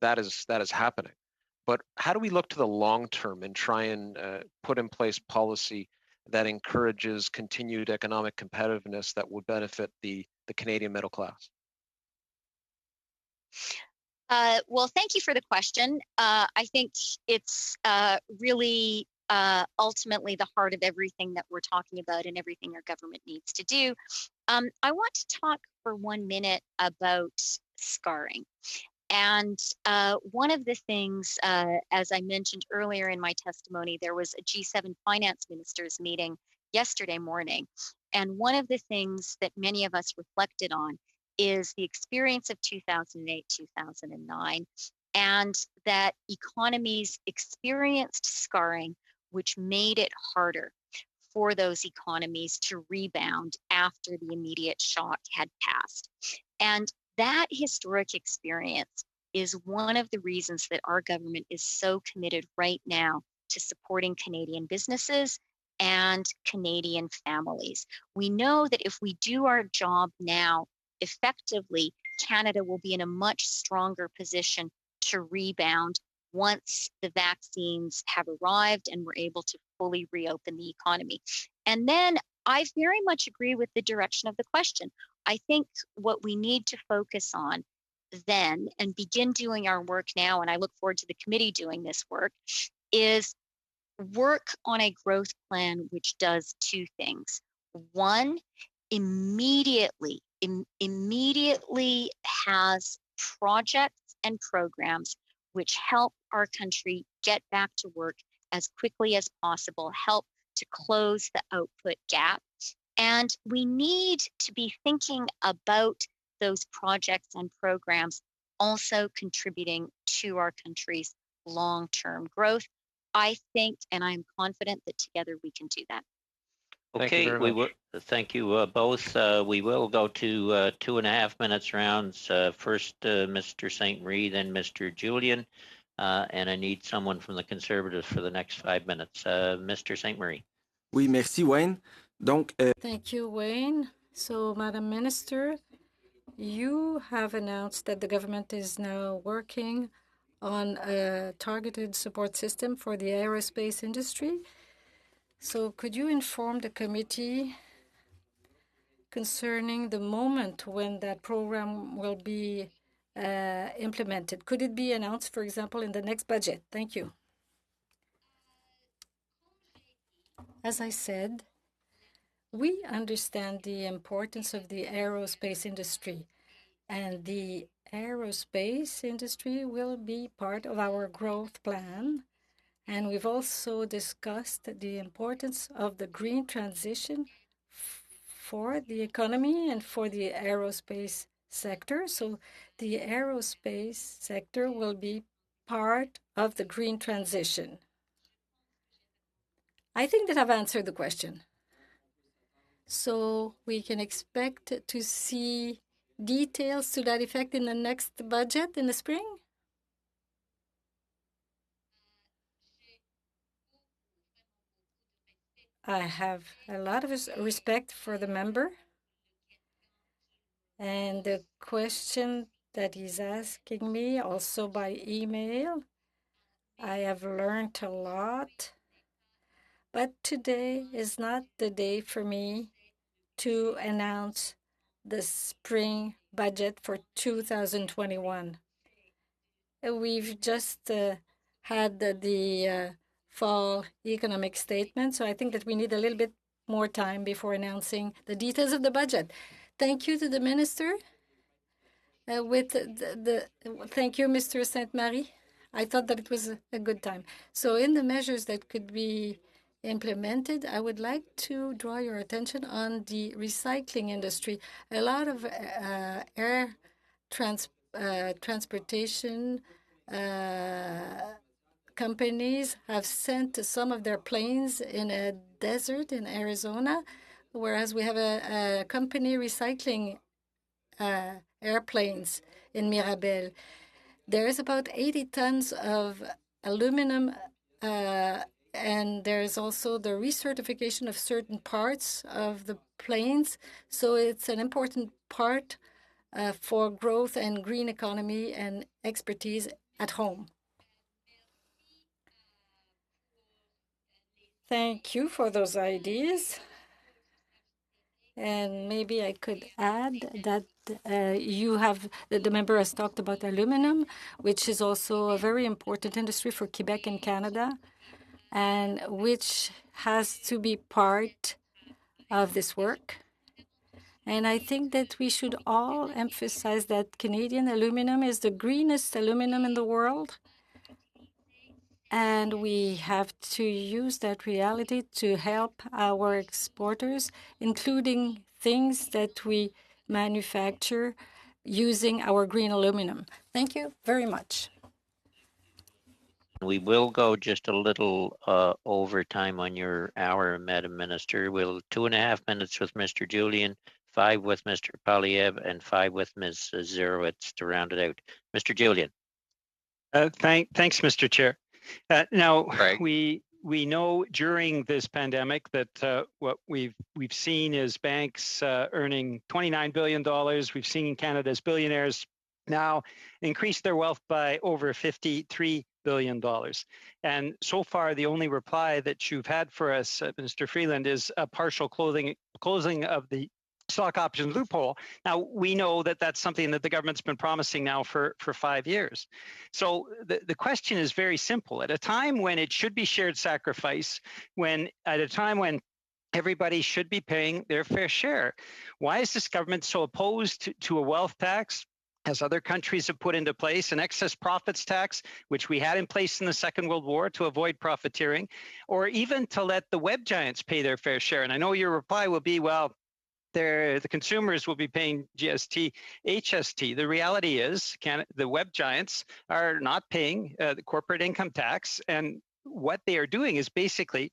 L: that is happening, but how do we look to the long term and try and put in place policy that encourages continued economic competitiveness that would benefit the Canadian middle class?
C: Well, thank you for the question. I think it's really ultimately the heart of everything that we're talking about and everything our government needs to do. I want to talk for 1 minute about scarring. And one of the things, as I mentioned earlier in my testimony, there was a G7 finance ministers meeting yesterday morning. And one of the things that many of us reflected on is the experience of 2008, 2009, and that economies experienced scarring, which made it harder for those economies to rebound after the immediate shock had passed. And that historic experience is one of the reasons that our government is so committed right now to supporting Canadian businesses and Canadian families. We know that if we do our job now effectively, Canada will be in a much stronger position to rebound once the vaccines have arrived and we're able to fully reopen the economy. And then I very much agree with the direction of the question. I think what we need to focus on then and begin doing our work now, and I look forward to the committee doing this work, is work on a growth plan which does two things. One, immediately has projects and programs which help our country get back to work as quickly as possible, help to close the output gap. And we need to be thinking about those projects and programs also contributing to our country's long-term growth. I think, and I'm confident that together we can do that.
B: Okay, we will. Thank you both. We will go to 2.5 minutes rounds. First, Mr. St. Marie, then Mr. Julian, and I need someone from the Conservatives for the next 5 minutes. Mr. St. Marie.
J: Oui, merci Wayne. Donc,
A: Thank you, Wayne. So, Madam Minister, you have announced that the government is now working on a targeted support system for the aerospace industry. So could you inform the committee concerning the moment when that program will be implemented? Could it be announced, for example, in the next budget? Thank you. As I said, we understand the importance of the aerospace industry, and the aerospace industry will be part of our growth plan. And we've also discussed the importance of the green transition for the economy and for the aerospace sector. So the aerospace sector will be part of the green transition. I think that I've answered the question. So we can expect to see details to that effect in the next budget in the spring? I have a lot of respect for the member and the question that he's asking me also by email. I have learned a lot, but today is not the day for me to announce the spring budget for 2021. We've just had the fall economic statement, so I think that we need a little bit more time before announcing the details of the budget. Thank you to the minister. Thank you, Mr. Sainte-Marie. I thought that it was a good time. So in the measures that could be implemented, I would like to draw your attention on the recycling industry. A lot of air transportation companies have sent some of their planes in a desert in Arizona, whereas we have a company recycling airplanes in Mirabel. There is about 80 tons of aluminum, and there's also the recertification of certain parts of the planes. So it's an important part for growth and green economy and expertise at home. Thank you for those ideas. And maybe I could add that the member has talked about aluminum, which is also a very important industry for Quebec and Canada, and which has to be part of this work. And I think that we should all emphasize that Canadian aluminum is the greenest aluminum in the world. And we have to use that reality to help our exporters, including things that we manufacture using our green aluminum. Thank you very much.
B: We will go just a little over time on your hour, Madam Minister. We'll 2.5 minutes with Mr. Julian, 5 with Mr. Polyev, and 5 with Ms. Zerowitz to round it out. Mr. Julian.
K: Thanks, Mr. Chair. Now,
G: Craig.
K: we know during this pandemic that what we've seen is banks earning $29 billion. We've seen Canada's billionaires now increase their wealth by over $53 billion. And so far, the only reply that you've had for us, Mr. Freeland, is a partial closing of the stock option loophole. Now, we know that that's something that the government's been promising now for 5 years. So the question is very simple. At a time when it should be shared sacrifice, at a time when everybody should be paying their fair share, why is this government so opposed to a wealth tax, as other countries have put into place, an excess profits tax, which we had in place in the Second World War to avoid profiteering, or even to let the web giants pay their fair share? And I know your reply will be, well, the consumers will be paying GST, HST. The reality is the web giants are not paying the corporate income tax, and what they are doing is basically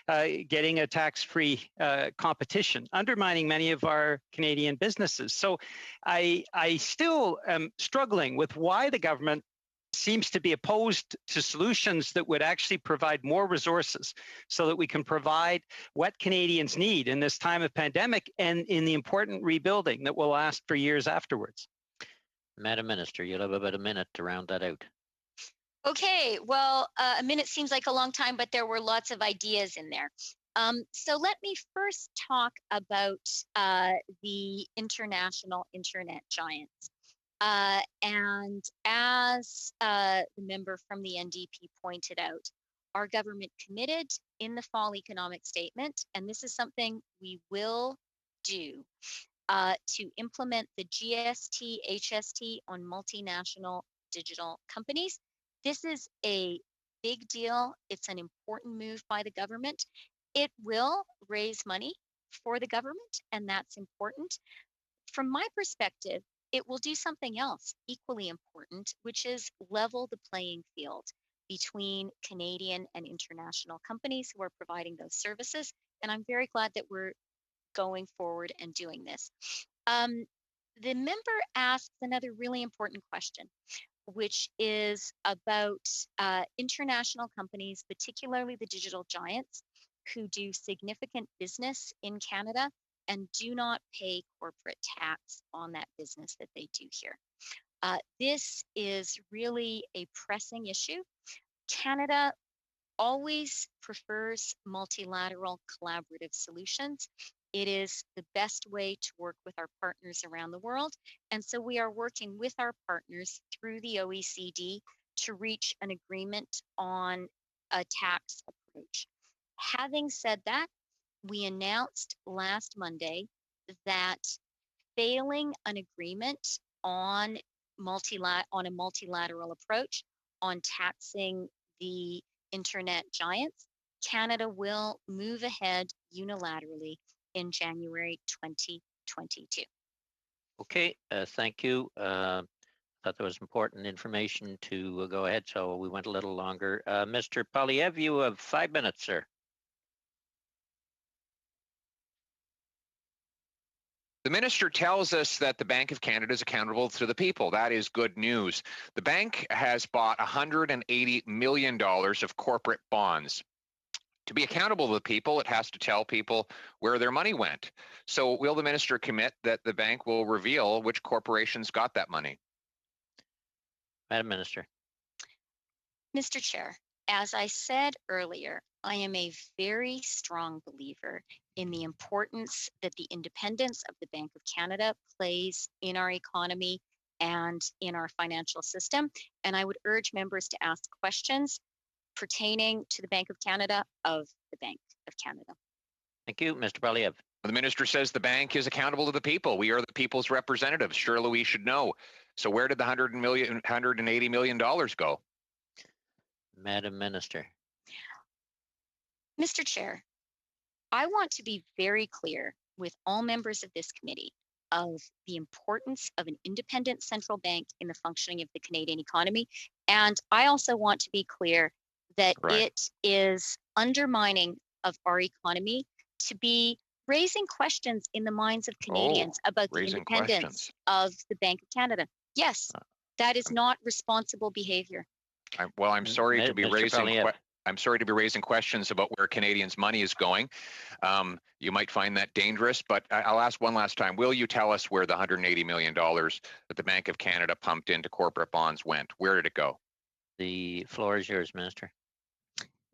K: getting a tax-free competition, undermining many of our Canadian businesses. So I still am struggling with why the government seems to be opposed to solutions that would actually provide more resources so that we can provide what Canadians need in this time of pandemic and in the important rebuilding that will last for years afterwards.
B: Madam Minister, you'll have about a minute to round that out.
C: Okay, well, a minute seems like a long time, but there were lots of ideas in there. So let me first talk about the international internet giants. And as the member from the NDP pointed out, our government committed in the fall economic statement, and this is something we will do, to implement the GST, HST on multinational digital companies. This is a big deal. It's an important move by the government. It will raise money for the government, and that's important. From my perspective, it will do something else equally important, which is level the playing field between Canadian and international companies who are providing those services. And I'm very glad that we're going forward and doing this. The member asks another really important question, which is about international companies, particularly the digital giants, who do significant business in Canada and do not pay corporate tax on that business that they do here. This is really a pressing issue. Canada always prefers multilateral collaborative solutions. It is the best way to work with our partners around the world. And so we are working with our partners through the OECD to reach an agreement on a tax approach. Having said that, we announced last Monday that failing an agreement on a multilateral approach on taxing the internet giants, Canada will move ahead unilaterally in January 2022.
B: Okay, thank you. Thought there was important information to go ahead, so we went a little longer. Mr. Polyev, you have 5 minutes, sir.
G: The minister tells us that the Bank of Canada is accountable to the people. That is good news. The bank has bought $180 million of corporate bonds. To be accountable to the people, it has to tell people where their money went. So will the minister commit that the bank will reveal which corporations got that money?
B: Madam Minister.
C: Mr. Chair, as I said earlier, I am a very strong believer in the importance that the independence of the Bank of Canada plays in our economy and in our financial system. And I would urge members to ask questions pertaining to the Bank of Canada of the Bank of Canada.
B: Thank you, Mr. Polyev.
G: The minister says the bank is accountable to the people. We are the people's representatives. Surely we should know. So where did the $180 million go?
B: Madam Minister.
C: Mr. Chair, I want to be very clear with all members of this committee of the importance of an independent central bank in the functioning of the Canadian economy. And I also want to be clear that it is undermining of our economy to be raising questions in the minds of Canadians about the independence of the Bank of Canada. Yes, that is not responsible behavior.
G: I'm sorry to be raising questions about where Canadians' money is going. You might find that dangerous, but I'll ask one last time. Will you tell us where the $180 million that the Bank of Canada pumped into corporate bonds went? Where did it go?
B: The floor is yours, Minister.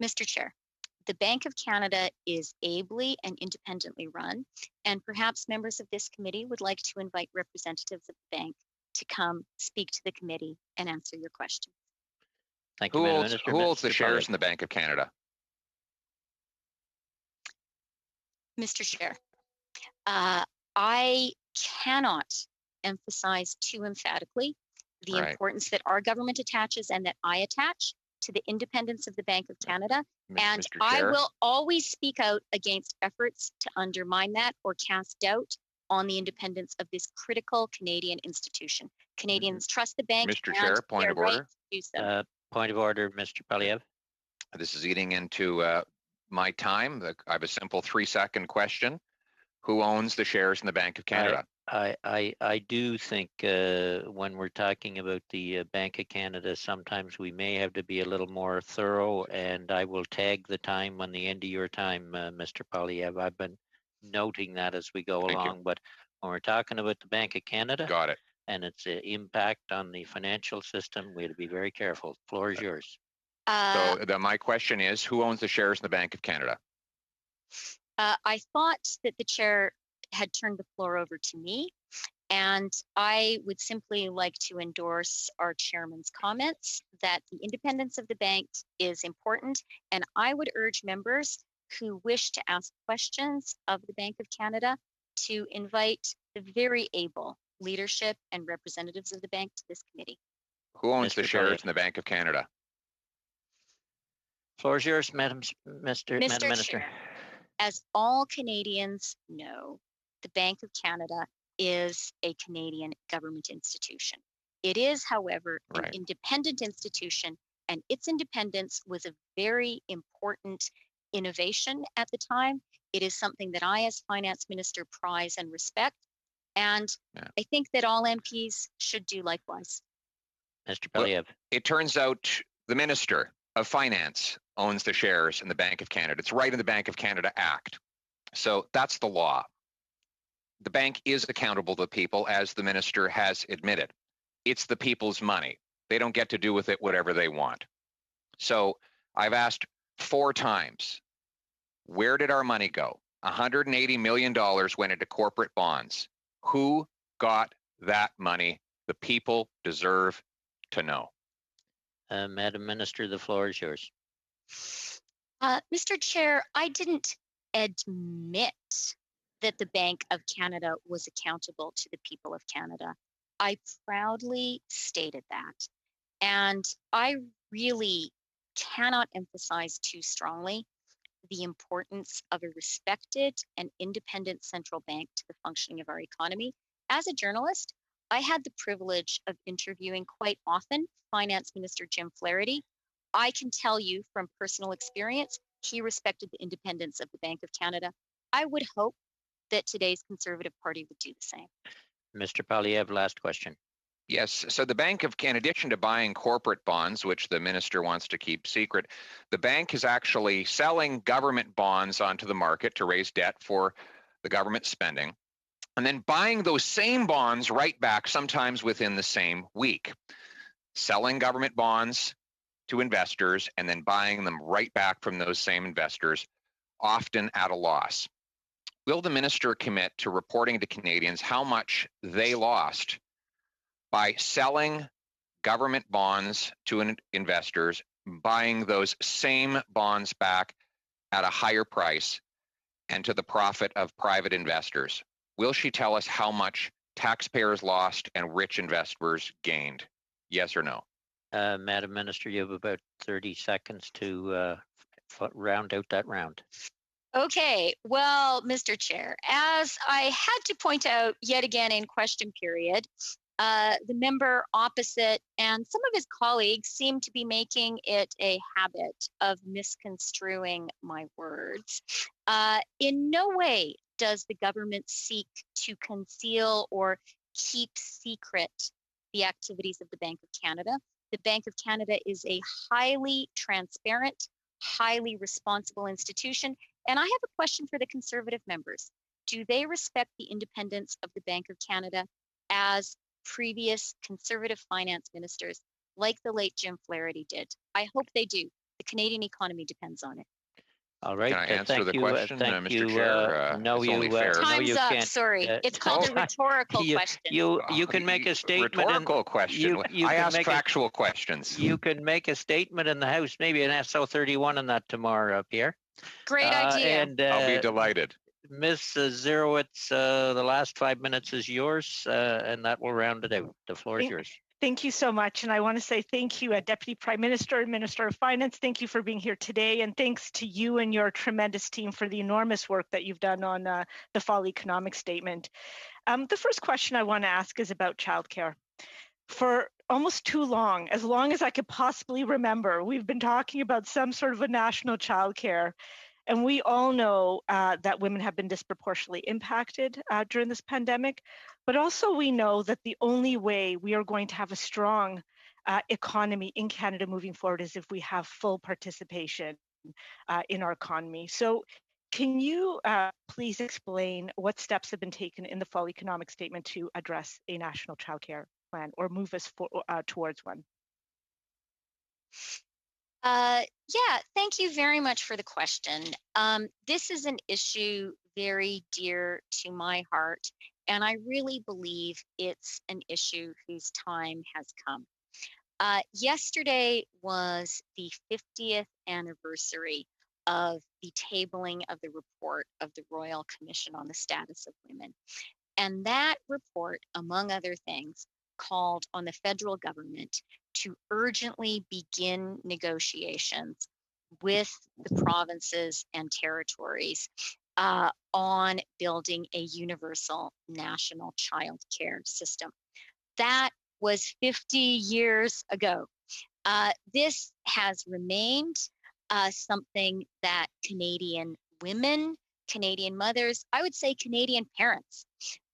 C: Mr. Chair, the Bank of Canada is ably and independently run, and perhaps members of this committee would like to invite representatives of the bank to come speak to the committee and answer your questions.
B: Thank you, Madam Minister.
G: Who holds the shares in the Bank of Canada?
C: Mr. Chair, I cannot emphasize too emphatically the importance that our government attaches and that I attach to the independence of the Bank of Canada. And I will always speak out against efforts to undermine that or cast doubt on the independence of this critical Canadian institution. Canadians trust the bank.
G: Mr. Chair, point of order.
B: Point of order, Mr. Polyev.
G: This is eating into my time. I have a simple 3-second question. Who owns the shares in the Bank of Canada?
B: I do think when we're talking about the Bank of Canada, sometimes we may have to be a little more thorough, and I will tag the time on the end of your time, Mr. Polyev. I've been noting that as we go along, but when we're talking about the Bank of Canada,
G: got it,
B: and its impact on the financial system, we have to be very careful. The floor is yours.
G: My question is, who owns the shares in the Bank of Canada?
C: I thought that the chair had turned the floor over to me, and I would simply like to endorse our chairman's comments that the independence of the bank is important, and I would urge members who wish to ask questions of the Bank of Canada to invite the very able leadership and representatives of the bank to this committee.
G: Who owns the shares in the Bank of Canada?
B: Floor is yours, Madam Minister.
C: As all Canadians know, the Bank of Canada is a Canadian government institution. It is, however, an independent institution, and its independence was a very important innovation at the time. It is something that I, as finance minister, prize and respect, and I think that all MPs should do likewise.
B: Mr. Poilievre.
G: Well, it turns out the Minister of Finance owns the shares in the Bank of Canada. It's right in the Bank of Canada Act. So that's the law. The bank is accountable to the people, as the minister has admitted. It's the people's money. They don't get to do with it whatever they want. So I've asked 4 times, where did our money go? $180 million went into corporate bonds. Who got that money? The people deserve to know.
B: Madam Minister, the floor is yours.
C: Mr. Chair, I didn't admit that the Bank of Canada was accountable to the people of Canada. I proudly stated that. And I really cannot emphasize too strongly the importance of a respected and independent central bank to the functioning of our economy. As a journalist, I had the privilege of interviewing quite often Finance Minister Jim Flaherty. I can tell you from personal experience, he respected the independence of the Bank of Canada. I would hope that today's Conservative Party would do the same.
B: Mr. Poilievre, last question.
G: Yes, so the bank of, in addition to buying corporate bonds, which the minister wants to keep secret, the bank is actually selling government bonds onto the market to raise debt for the government spending, and then buying those same bonds right back, sometimes within the same week. Selling government bonds to investors and then buying them right back from those same investors, often at a loss. Will the minister commit to reporting to Canadians how much they lost by selling government bonds to investors, buying those same bonds back at a higher price and to the profit of private investors? Will she tell us how much taxpayers lost and rich investors gained? Yes or no?
B: Madam Minister, you have about 30 seconds to round out that round.
C: Okay, well, Mr. Chair, as I had to point out yet again in question period, the member opposite and some of his colleagues seem to be making it a habit of misconstruing my words. In no way does the government seek to conceal or keep secret the activities of the Bank of Canada. The Bank of Canada is a highly transparent, highly responsible institution. And I have a question for the Conservative members. Do they respect the independence of the Bank of Canada as previous Conservative finance ministers like the late Jim Flaherty did? I hope they do. The Canadian economy depends on it.
B: All right.
G: Can I answer the question,
B: thank
G: Mr.
B: you,
G: Chair?
B: no,
G: it's
B: you,
G: only fair.
C: Time's up,
B: can't.
C: sorry. It's called a rhetorical question.
B: You can make a statement.
G: Rhetorical question. I ask factual questions.
B: You can make a statement in the House, maybe an SO31 on that tomorrow, Pierre.
C: Great idea.
B: And
G: I'll be delighted.
B: Ms. Zerowitz, the last 5 minutes is yours, and that will round it out. The floor is yours.
M: Thank you so much. And I want to say thank you, Deputy Prime Minister, Minister of Finance. Thank you for being here today. And thanks to you and your tremendous team for the enormous work that you've done on the Fall Economic Statement. The first question I want to ask is about childcare. For almost too long as I could possibly remember, we've been talking about some sort of a national childcare. And we all know that women have been disproportionately impacted during this pandemic, but also we know that the only way we are going to have a strong economy in Canada moving forward is if we have full participation in our economy. So can you please explain what steps have been taken in the Fall Economic Statement to address a national childcare plan or move us towards one?
C: Yeah, thank you very much for the question. This is an issue very dear to my heart, and I really believe it's an issue whose time has come. Yesterday was the 50th anniversary of the tabling of the report of the Royal Commission on the Status of Women. And that report, among other things, called on the federal government to urgently begin negotiations with the provinces and territories on building a universal national child care system. That was 50 years ago. This has remained something that Canadian women, Canadian mothers, I would say Canadian parents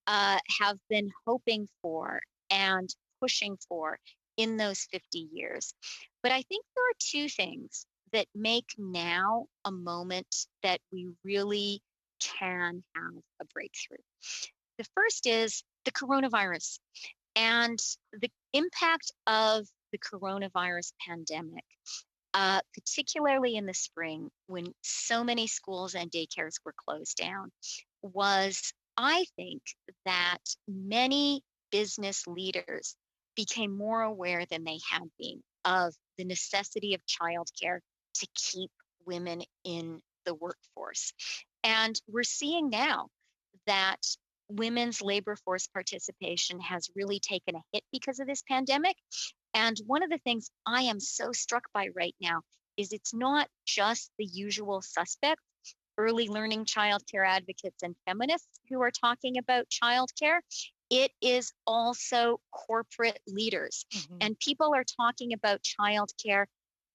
C: have been hoping for and pushing for in those 50 years. But I think there are two things that make now a moment that we really can have a breakthrough. The first is the coronavirus and the impact of the coronavirus pandemic, particularly in the spring when so many schools and daycares were closed down, was, I think, that many business leaders became more aware than they had been of the necessity of childcare to keep women in the workforce. And we're seeing now that women's labor force participation has really taken a hit because of this pandemic. And one of the things I am so struck by right now is it's not just the usual suspects, early learning childcare advocates and feminists who are talking about childcare. It is also corporate leaders. And people are talking about childcare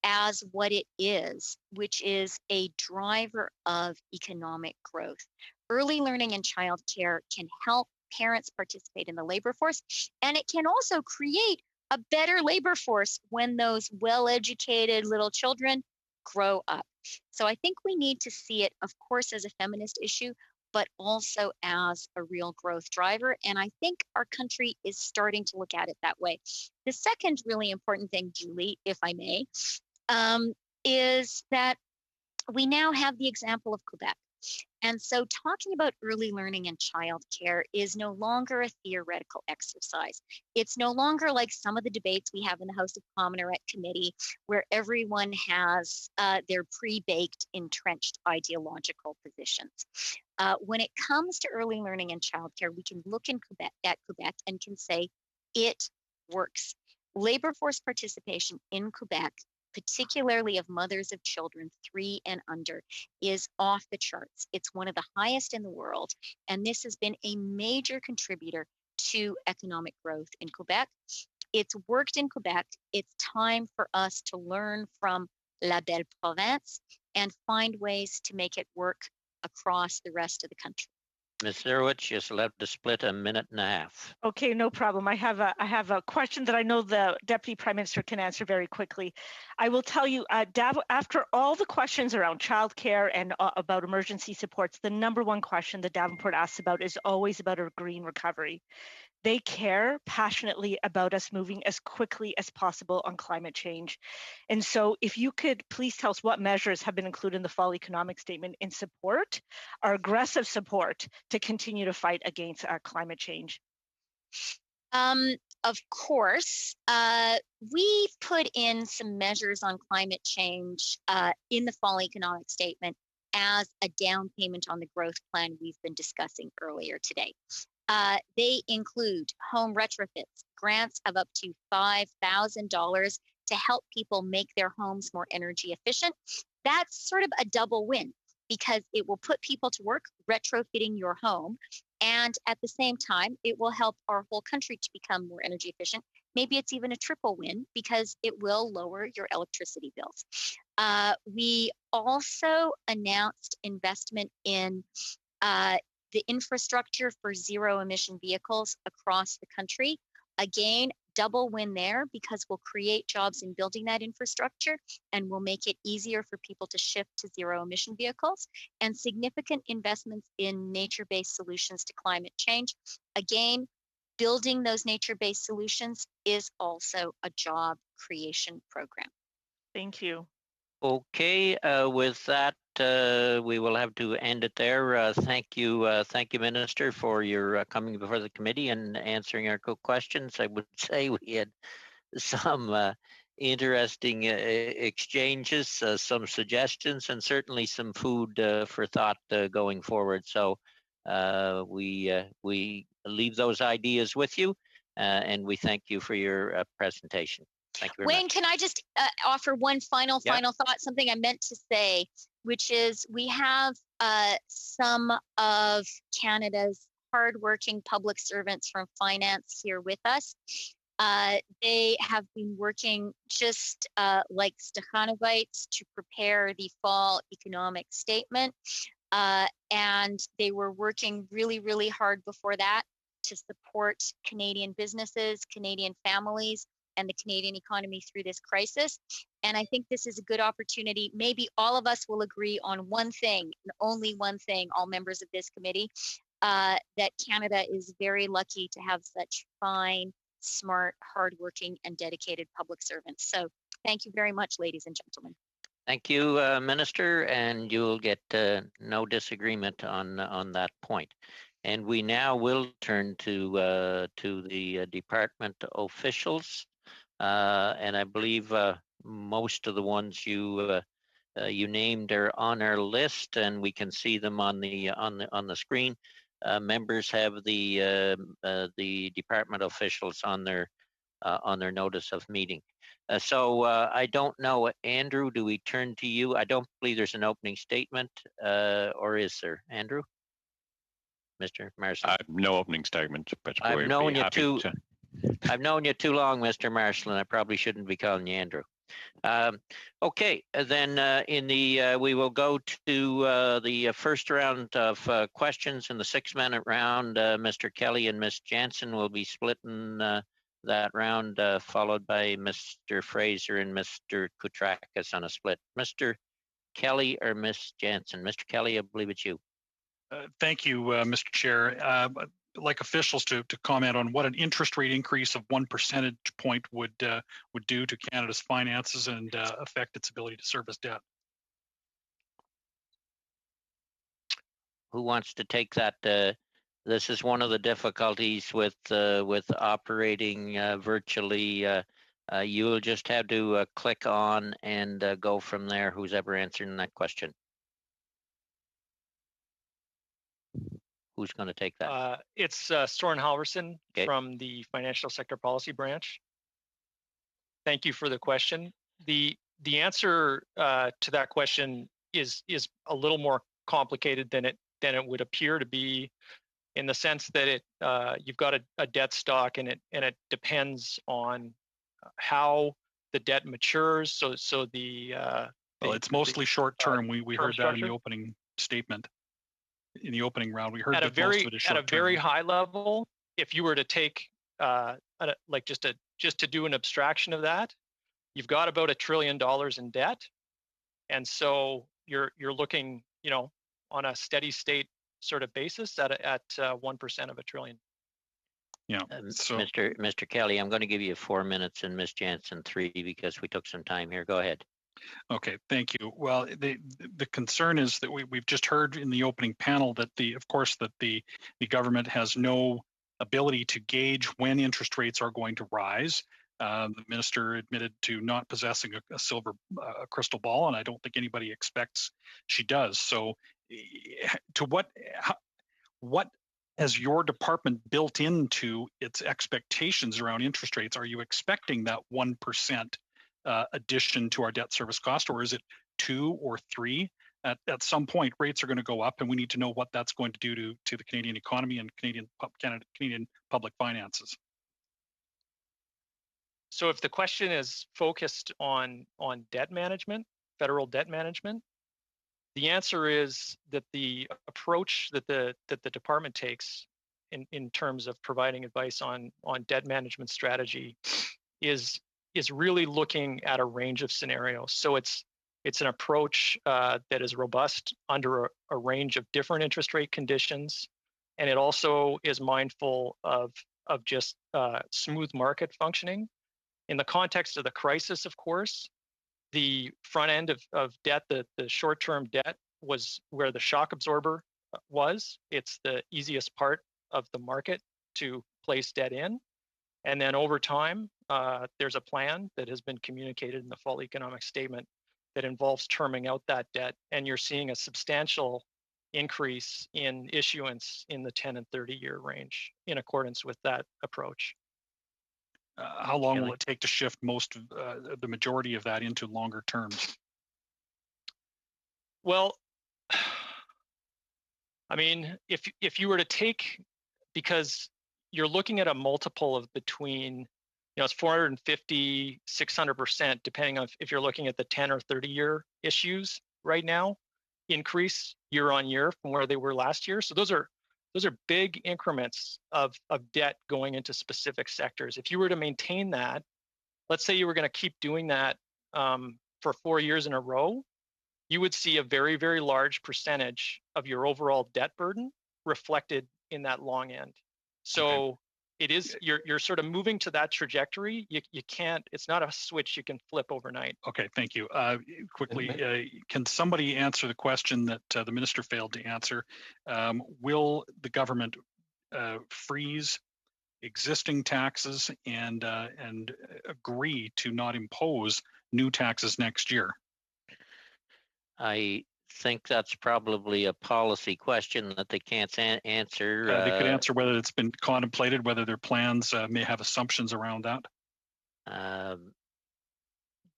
C: as what it is, which is a driver of economic growth. Early learning and childcare can help parents participate in the labor force, and it can also create a better labor force when those well-educated little children grow up. So I think we need to see it, of course, as a feminist issue, but also as a real growth driver. And I think our country is starting to look at it that way. The second really important thing, Julie, if I may, is that we now have the example of Quebec. And so talking about early learning and childcare is no longer a theoretical exercise. It's no longer like some of the debates we have in the House of Commons or at committee, where everyone has their pre-baked, entrenched ideological positions. When it comes to early learning and childcare, we can look at Quebec and can say it works. Labor force participation in Quebec, particularly of mothers of children 3 and under, is off the charts. It's one of the highest in the world, and this has been a major contributor to economic growth in Quebec. It's worked in Quebec. It's time for us to learn from La Belle Province and find ways to make it work across the rest of the country.
B: Ms. Zerwich, you're allowed to split a minute and a half.
M: Okay, no problem. I have a question that I know the Deputy Prime Minister can answer very quickly. I will tell you, after all the questions around childcare and about emergency supports, the number one question that Davenport asks about is always about our green recovery. They care passionately about us moving as quickly as possible on climate change. And so if you could please tell us what measures have been included in the fall economic statement in support, our aggressive support to continue to fight against climate change.
C: Of course, we put in some measures on climate change in the fall economic statement as a down payment on the growth plan we've been discussing earlier today. They include home retrofits, grants of up to $5,000 to help people make their homes more energy efficient. That's sort of a double win because it will put people to work retrofitting your home. And at the same time, it will help our whole country to become more energy efficient. Maybe it's even a triple win because it will lower your electricity bills. We also announced investment in the infrastructure for zero emission vehicles across the country. Again, double win there because we'll create jobs in building that infrastructure and we'll make it easier for people to shift to zero emission vehicles, and significant investments in nature-based solutions to climate change. Again, building those nature-based solutions is also a job creation program.
M: Thank you.
B: Okay, with that, we will have to end it there. Thank you, Minister, for your coming before the committee and answering our questions. I would say we had some interesting exchanges, some suggestions, and certainly some food for thought going forward. So we leave those ideas with you, and we thank you for your presentation. Thank you very
C: Wayne,
B: much.
C: can I just offer one final
B: Yeah.
C: thought, something I meant to say, which is we have some of Canada's hardworking public servants from finance here with us. They have been working just like Stefanovites to prepare the fall economic statement. And they were working really, really hard before that to support Canadian businesses, Canadian families, and the Canadian economy through this crisis. And I think this is a good opportunity. Maybe all of us will agree on one thing, and only one thing, all members of this committee, that Canada is very lucky to have such fine, smart, hardworking, and dedicated public servants. So thank you very much, ladies and gentlemen.
B: Thank you, Minister, and you'll get no disagreement on that point. And we now will turn to the department officials, and I believe most of the ones you named are on our list, and we can see them on the screen. Members have the department officials on their notice of meeting. So I don't know, Andrew, do we turn to you? I don't believe there's an opening statement, or is there, Andrew? Mr. Marshall?
N: No opening statement, but
B: I've known you too long, Mr. Marshall, and I probably shouldn't be calling you Andrew. Okay, then we will go to the first round of questions in the 6-minute round. Mr. Kelly and Ms. Jansen will be splitting that round, followed by Mr. Fraser and Mr. Koutrakis on a split. Mr. Kelly or Ms. Jansen? Mr. Kelly, I believe it's you.
F: Thank you, Mr. Chair. I'd like officials to comment on what an interest rate increase of 1 percentage point would do to Canada's finances and affect its ability to service debt.
B: Who wants to take that? This is one of the difficulties with operating virtually. You'll just have to click on and go from there, who's ever answering that question. Who's going to take that?
O: It's Soren Halverson from the Financial Sector Policy Branch. Thank you for the question. The answer to that question is a little more complicated than it would appear to be, in the sense that you've got a debt stock, and it depends on how the debt matures. So
F: well, it's mostly short term. We heard that in the opening statement. In the opening round, we heard that most of it is short term.
O: At a very high level, if you were to take like just to do an abstraction of that, you've got about $1 trillion in debt, and so you're looking, on a steady state sort of basis at 1% of $1 trillion.
F: Yeah. So,
B: Mr. Kelly, I'm going to give you 4 minutes and Ms. Jansen 3 because we took some time here. Go ahead.
F: Okay, thank you. Well, the concern is that we've just heard in the opening panel that the government has no ability to gauge when interest rates are going to rise. The minister admitted to not possessing a silver crystal ball, and I don't think anybody expects she does. So, to what has your department built into its expectations around interest rates? Are you expecting that 1%? Addition to our debt service cost, or is it 2 or 3? At some point, rates are going to go up, and we need to know what that's going to do to the Canadian economy and Canadian public finances.
O: So, if the question is focused on debt management, federal debt management, the answer is that the approach that the department takes in terms of providing advice on debt management strategy is really looking at a range of scenarios. So it's an approach that is robust under a range of different interest rate conditions, and it also is mindful of just smooth market functioning. In the context of the crisis, of course, the front end of debt, the short-term debt, was where the shock absorber was. It's the easiest part of the market to place debt in. And then over time, there's a plan that has been communicated in the fall economic statement that involves terming out that debt. And you're seeing a substantial increase in issuance in the 10 and 30-year range in accordance with that approach.
F: How long will it take to shift most of the majority of that into longer terms?
O: Well, I mean, if you were to take, because you're looking at a multiple of between, you know, it's 450, 600%, depending on if you're looking at the 10 or 30-year issues right now, increase year on year from where they were last year. So those are big increments of debt going into specific sectors. If you were to maintain that, let's say you were going to keep doing that for 4 years in a row, you would see a very, very large percentage of your overall debt burden reflected in that long end. So okay. It is, you're sort of moving to that trajectory. You can't, it's not a switch you can flip overnight.
F: Okay, thank you. Quickly, can somebody answer the question that the minister failed to answer? Will the government freeze existing taxes and agree to not impose new taxes next year?
B: I think that's probably a policy question that they can't answer.
F: They could answer whether it's been contemplated, whether their plans may have assumptions around that.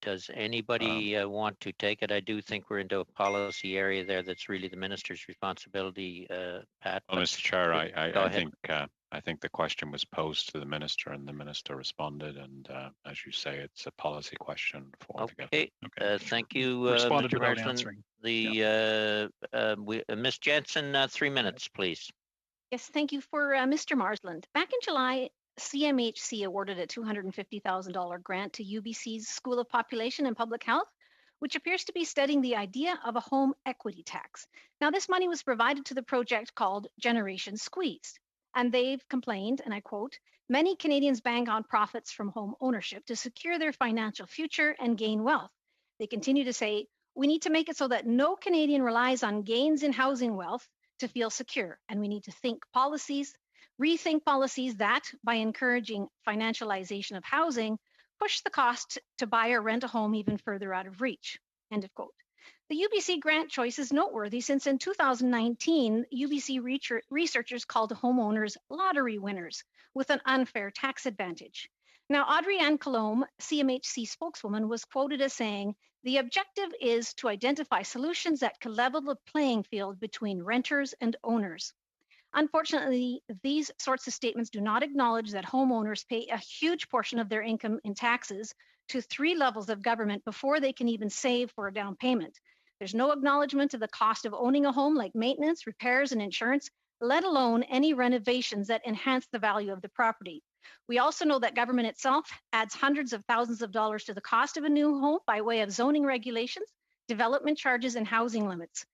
B: Does anybody want to take it? I do think we're into a policy area there that's really the minister's responsibility, Pat.
N: Well, Mr. Chair, I think the question was posed to the minister and the minister responded. And as you say, it's a policy question for
B: okay. Thank you,
F: responded
B: Mr.
F: without
B: Marsland.
F: answering.
B: Ms. Jensen, 3 minutes, please.
D: Yes, thank you for Mr. Marsland. Back in July, CMHC awarded a $250,000 grant to UBC's School of Population and Public Health, which appears to be studying the idea of a home equity tax. Now, this money was provided to the project called Generation Squeezed, and they've complained, and I quote, "Many Canadians bank on profits from home ownership to secure their financial future and gain wealth." They continue to say, "We need to make it so that no Canadian relies on gains in housing wealth to feel secure, and we need to rethink policies that, by encouraging financialization of housing, push the cost to buy or rent a home even further out of reach." End of quote. The UBC grant choice is noteworthy since in 2019, UBC researchers called homeowners lottery winners with an unfair tax advantage. Now, Audrey-Anne Colombe, CMHC spokeswoman, was quoted as saying, "The objective is to identify solutions that can level the playing field between renters and owners." Unfortunately, these sorts of statements do not acknowledge that homeowners pay a huge portion of their income in taxes to 3 levels of government before they can even save for a down payment. There's no acknowledgement of the cost of owning a home, like maintenance, repairs, and insurance, let alone any renovations that enhance the value of the property. We also know that government itself adds hundreds of thousands of dollars to the cost of a new home by way of zoning regulations, development charges, and housing limits.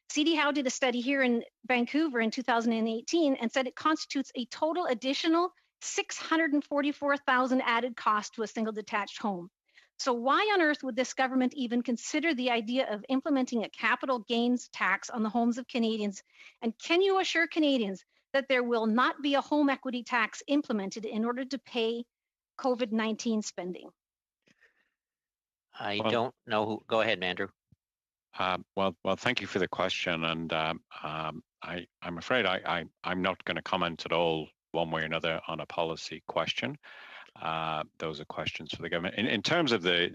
D: CD Howe did a study here in Vancouver in 2018 and said it constitutes a total additional $644,000 added cost to a single detached home. So why on earth would this government even consider the idea of implementing a capital gains tax on the homes of Canadians? And can you assure Canadians that there will not be a home equity tax implemented in order to pay COVID-19 spending?
B: I don't know. Go ahead, Andrew.
N: Well, thank you for the question, and I'm afraid I'm not going to comment at all one way or another on a policy question. Those are questions for the government. In terms of the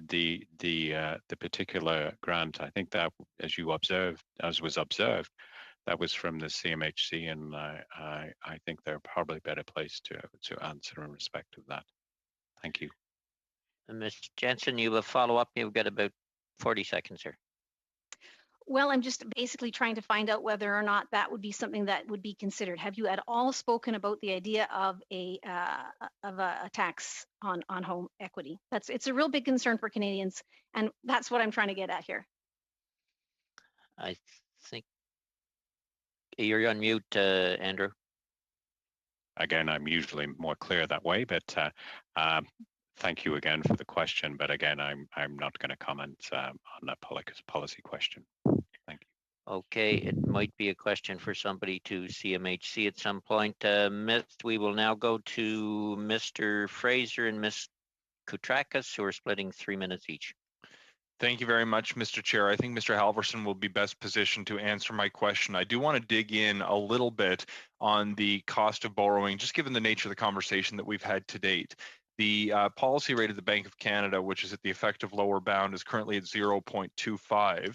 N: particular grant, I think that, as was observed, that was from the CMHC, and I think they're probably better placed to answer in respect of that. Thank you.
B: Ms. Jensen, you will follow up. You've got about 40 seconds here.
D: Well, I'm just basically trying to find out whether or not that would be something that would be considered. Have you at all spoken about the idea of a tax on home equity? It's a real big concern for Canadians, and that's what I'm trying to get at here.
B: I think you're on mute, Andrew.
N: Again, I'm usually more clear that way, but thank you again for the question. But again, I'm not going to comment on that policy question. Thank you.
B: Okay, it might be a question for somebody to CMHC at some point. We will now go to Mr. Fraser and Ms. Koutrakis, who are splitting 3 minutes each.
P: Thank you very much, Mr. Chair. I think Mr. Halverson will be best positioned to answer my question. I do want to dig in a little bit on the cost of borrowing, just given the nature of the conversation that we've had to date. The policy rate of the Bank of Canada, which is at the effective lower bound, is currently at 0.25.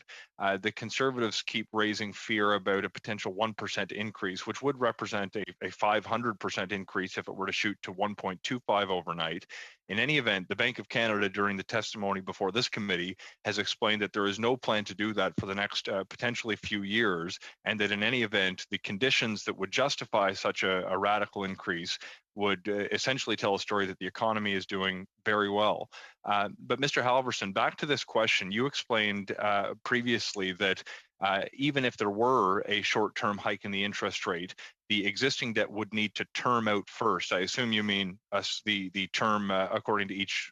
P: The Conservatives keep raising fear about a potential 1% increase, which would represent a 500% increase if it were to shoot to 1.25 overnight. In any event, the Bank of Canada, during the testimony before this committee, has explained that there is no plan to do that for the next potentially few years, and that in any event, the conditions that would justify such a radical increase would essentially tell a story that the economy is doing very well. But Mr. Halverson, back to this question, you explained previously that even if there were a short-term hike in the interest rate, the existing debt would need to term out first. I assume you mean the term according to each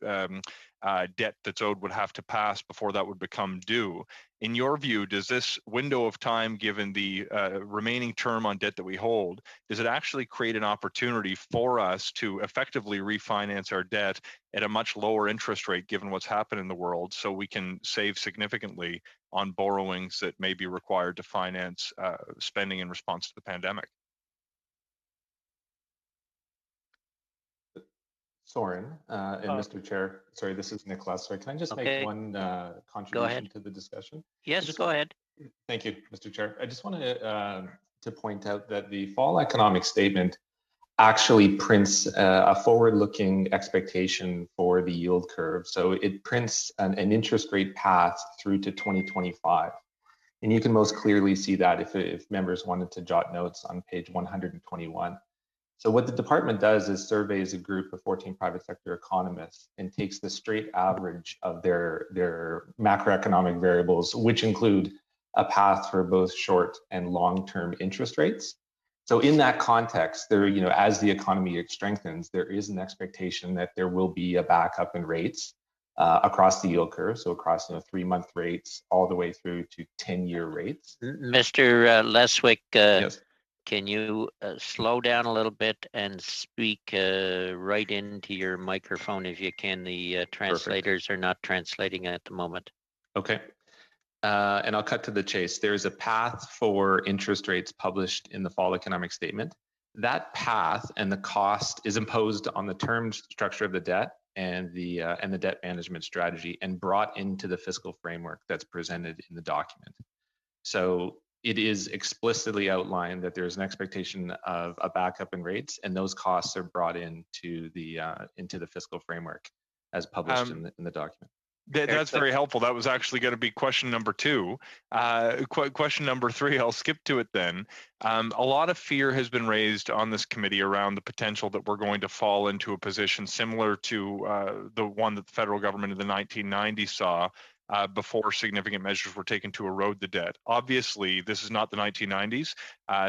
P: debt that's owed would have to pass before that would become due. In your view, does this window of time, given the remaining term on debt that we hold, does it actually create an opportunity for us to effectively refinance our debt at a much lower interest rate, given what's happened in the world, so we can save significantly on borrowings that may be required to finance spending in response to the pandemic?
Q: Soren and Mr. Chair, sorry, this is Nicholas. Sorry, can I just make one contribution to the discussion?
B: Yes, go ahead.
Q: Thank you, Mr. Chair. I just wanted to point out that the fall economic statement actually prints a forward-looking expectation for the yield curve. So it prints an interest rate path through to 2025. And you can most clearly see that if members wanted to jot notes on page 121. So what the department does is surveys a group of 14 private sector economists and takes the straight average of their macroeconomic variables, which include a path for both short and long-term interest rates. So in that context, there, as the economy strengthens, there is an expectation that there will be a backup in rates across the yield curve. So across 3-month rates all the way through to 10-year rates.
B: Mr. Leswick,
Q: yes.
B: Can you slow down a little bit and speak right into your microphone if you can? The translators are not translating at the moment.
Q: Okay. And I'll cut to the chase. There's a path for interest rates published in the fall economic statement. That path and the cost is imposed on the term structure of the debt and the debt management strategy and brought into the fiscal framework that's presented in the document. So it is explicitly outlined that there's an expectation of a backup in rates, and those costs are brought into the fiscal framework as published in the document.
P: That's very helpful. That was actually going to be question number 2. Question number 3, I'll skip to it then. A lot of fear has been raised on this committee around the potential that we're going to fall into a position similar to the one that the federal government in the 1990s saw, before significant measures were taken to erode the debt. Obviously, this is not the 1990s.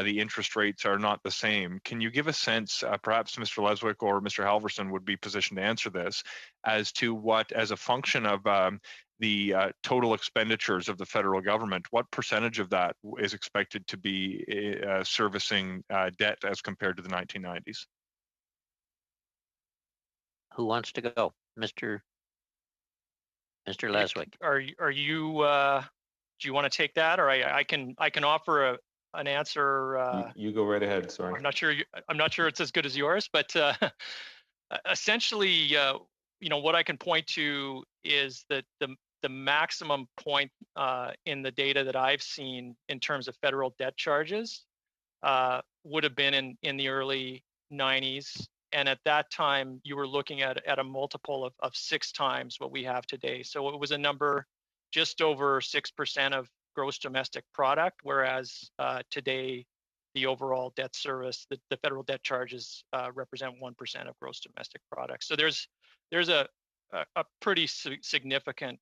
P: The interest rates are not the same. Can you give a sense, perhaps Mr. Leswick or Mr. Halverson would be positioned to answer this, as to what, as a function of the total expenditures of the federal government, what percentage of that is expected to be servicing debt as compared to the 1990s?
B: Who wants to go? Mr. Leswick.
O: Are you? Do you want to take that, or I can offer an answer?
Q: You go right ahead. Sorry.
O: I'm not sure it's as good as yours, but essentially, what I can point to is that the maximum point in the data that I've seen in terms of federal debt charges would have been in the early 90s. And at that time, you were looking at a multiple of 6 times what we have today. So it was a number just over 6% of gross domestic product, whereas today, the overall debt service, the federal debt charges represent 1% of gross domestic product. So there's a pretty significant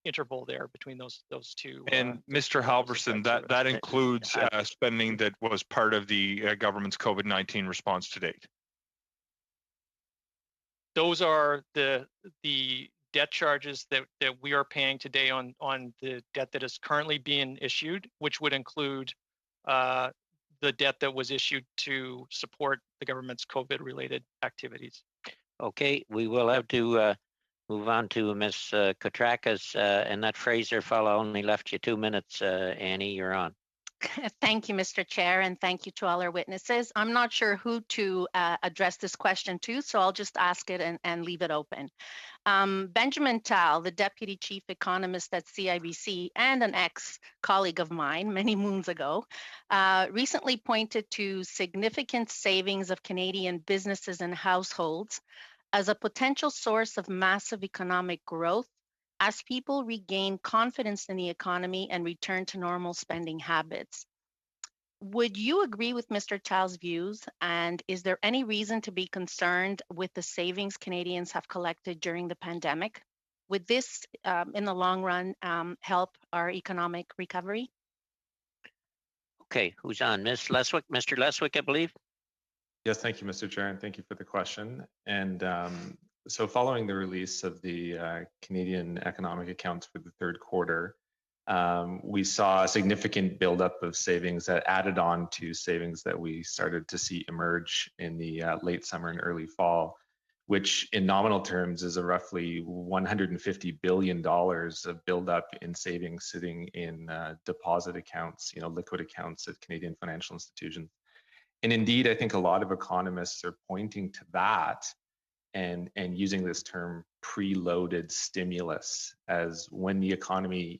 O: interval there between those two.
P: And Mr. Halverson, that includes spending that was part of the government's COVID-19 response to date.
O: Those are the debt charges that we are paying today on the debt that is currently being issued, which would include the debt that was issued to support the government's COVID-related activities.
B: Okay, we will have to move on to Ms. Kotrakis, and that Fraser fellow only left you 2 minutes. Annie, you're on.
H: Thank you, Mr. Chair, and thank you to all our witnesses. I'm not sure who to address this question to, so I'll just ask it and leave it open. Benjamin Tal, the Deputy Chief Economist at CIBC and an ex-colleague of mine many moons ago, recently pointed to significant savings of Canadian businesses and households as a potential source of massive economic growth as people regain confidence in the economy and return to normal spending habits. Would you agree with Mr. Tal's views? And is there any reason to be concerned with the savings Canadians have collected during the pandemic? Would this, in the long run, help our economic recovery?
B: Okay, who's on? Ms. Leswick, Mr. Leswick, I believe.
Q: Yes, thank you, Mr. Chair, and thank you for the question. And so following the release of the Canadian economic accounts for the third quarter, we saw a significant buildup of savings that added on to savings that we started to see emerge in the late summer and early fall, which in nominal terms is a roughly $150 billion of buildup in savings sitting in deposit accounts, liquid accounts at Canadian financial institutions. And indeed, I think a lot of economists are pointing to that and using this term preloaded stimulus as when the economy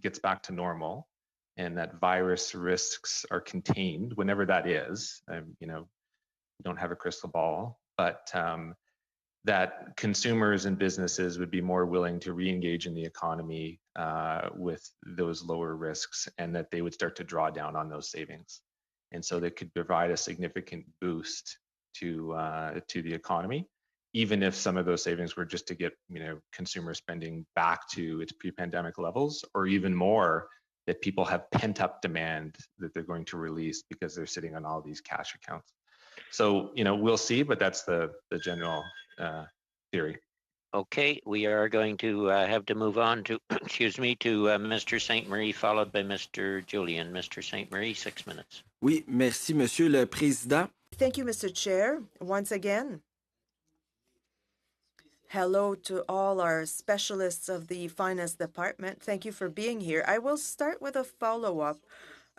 Q: gets back to normal and that virus risks are contained, whenever that is. We don't have a crystal ball, but that consumers and businesses would be more willing to re-engage in the economy with those lower risks, and that they would start to draw down on those savings. And so they could provide a significant boost to the economy, even if some of those savings were just to get consumer spending back to its pre-pandemic levels, or even more, that people have pent-up demand that they're going to release because they're sitting on all these cash accounts. So we'll see, but that's the general theory.
B: Okay, we are going to have to move on to, excuse me, to Mr. St. Marie, followed by Mr. Julian. Mr. St. Marie, 6 minutes.
J: Oui, merci, Monsieur le Président.
R: Thank you, Mr. Chair. Once again, hello to all our specialists of the Finance Department. Thank you for being here. I will start with a follow-up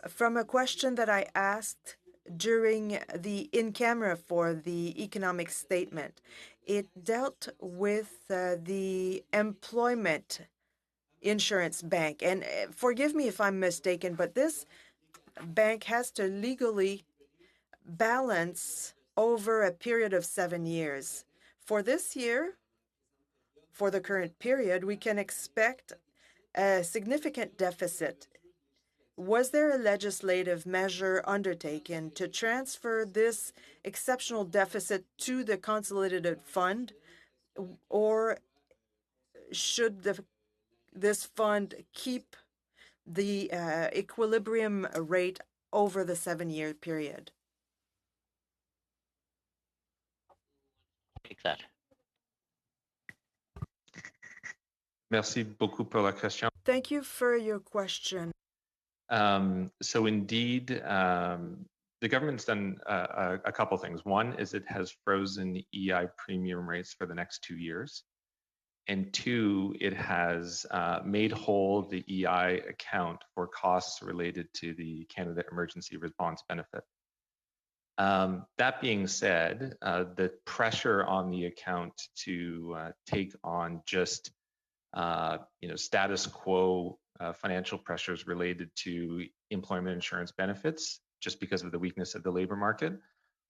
R: from a question that I asked during the in-camera for the economic statement. It dealt with the employment insurance bank. And forgive me if I'm mistaken, but this bank has to legally balance over a period of 7 years. For this year, for the current period, we can expect a significant deficit. Was there a legislative measure undertaken to transfer this exceptional deficit to the consolidated fund, or should this fund keep the equilibrium rate over the 7-year period?
B: Take that.
Q: Merci beaucoup pour la question.
R: Thank you for your question.
Q: So indeed, the government's done a couple things. One is it has frozen EI premium rates for the next 2 years. And two, it has made whole the EI account for costs related to the Canada Emergency Response Benefit. That being said, the pressure on the account to take on just status quo financial pressures related to employment insurance benefits, just because of the weakness of the labor market,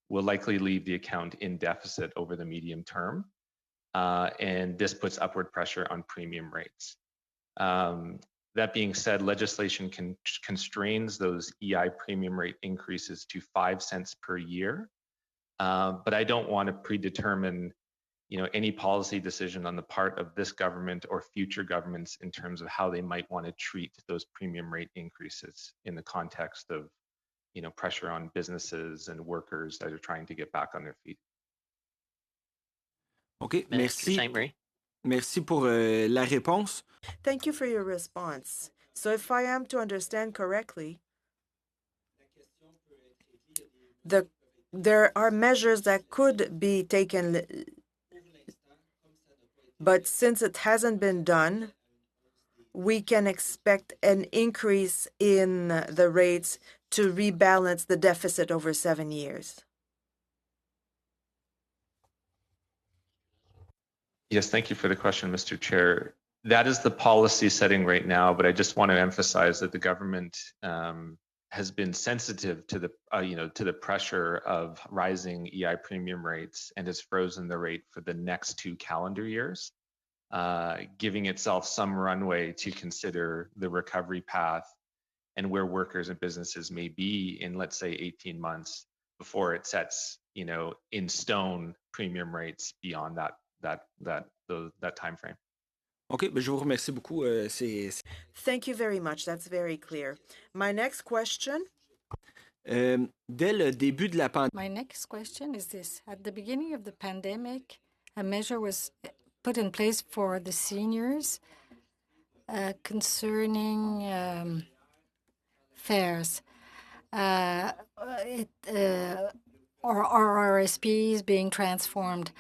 Q: will likely leave the account in deficit over the medium term. And this puts upward pressure on premium rates. That being said, legislation constrains those EI premium rate increases to 5 cents per year. But I don't want to predetermine any policy decision on the part of this government or future governments in terms of how they might want to treat those premium rate increases in the context of pressure on businesses and workers that are trying to get back on their feet.
J: OK,
B: Mr.
J: merci. Merci pour la réponse.
R: Thank you for your response. So if I am to understand correctly, there are measures that could be taken, but since it hasn't been done, we can expect an increase in the rates to rebalance the deficit over 7 years?
Q: Yes, thank you for the question, Mr. Chair. That is the policy setting right now, but I just want to emphasize that the government has been sensitive to the pressure of rising EI premium rates and has frozen the rate for the next 2 calendar years, giving itself some runway to consider the recovery path and where workers and businesses may be in, let's say, 18 months before it sets, in stone premium rates beyond that time frame.
J: OK, ben je vous remercie beaucoup.
R: Thank you very much. That's very clear. My next question.
J: Dès le début de la pandémie.
A: My next question is this. At the beginning of the pandemic, a measure was put in place for the seniors concerning fares. Or RRSPs being transformed.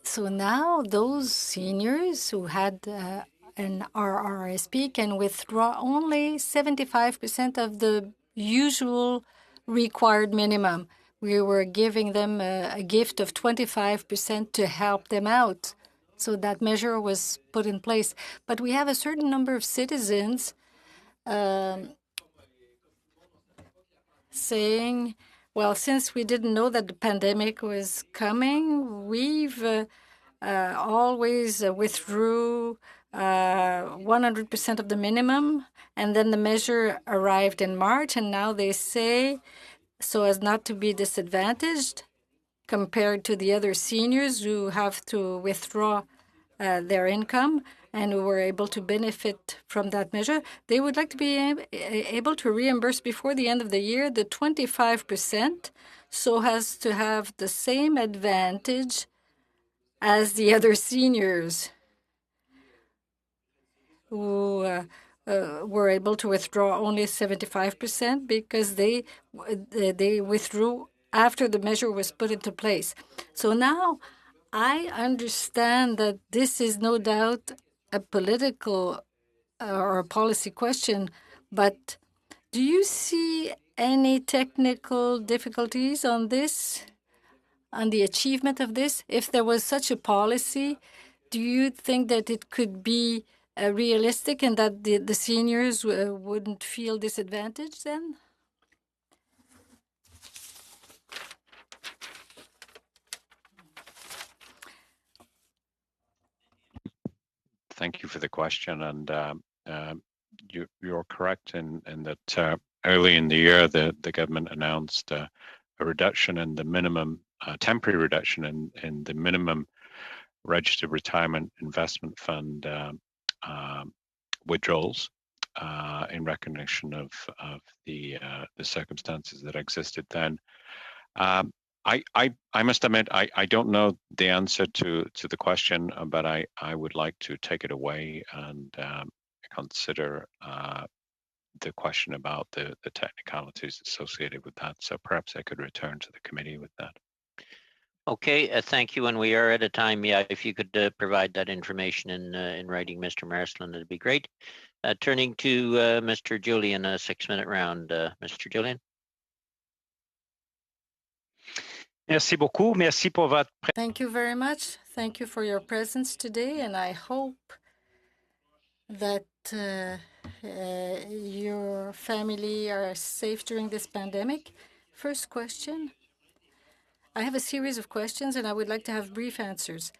A: So now those seniors who had an RRSP can withdraw only 75% of the usual required minimum. We were giving them a gift of 25% to help them out. So that measure was put in place. But we have a certain number of citizens saying, well, since we didn't know that the pandemic was coming, we've always withdrew 100% of the minimum. And then the measure arrived in March, and now they say, so as not to be disadvantaged compared to the other seniors who have to withdraw their income and who were able to benefit from that measure, they would like to be able to reimburse before the end of the year the 25% so as to have the same advantage as the other seniors who were able to withdraw only 75% because they withdrew after the measure was put into place. So now I understand that this is no doubt a political or a policy question, but do you see any technical difficulties on this, on the achievement of this? If there was such a policy, do you think that it could be realistic and that the seniors wouldn't feel disadvantaged then?
N: Thank you for the question, and you're correct in that early in the year the government announced a reduction in the minimum, temporary reduction in the minimum registered retirement investment fund withdrawals in recognition of the circumstances that existed then. I must admit I don't know the answer to the question, but I would like to take it away and consider the question about the technicalities associated with that. So perhaps I could return to the committee with that.
B: Okay, thank you. And we are at a time. Yeah, if you could provide that information in writing, Mr. Marsland, it'd be great. Turning to Mr. Julian, a 6-minute round. Mr. Julian.
K: Merci beaucoup. Merci pour votre.
A: Thank you very much. Thank you for your presence today, and I hope that your family are safe during this pandemic. First question. I have a series of questions, and I would like to have brief answers.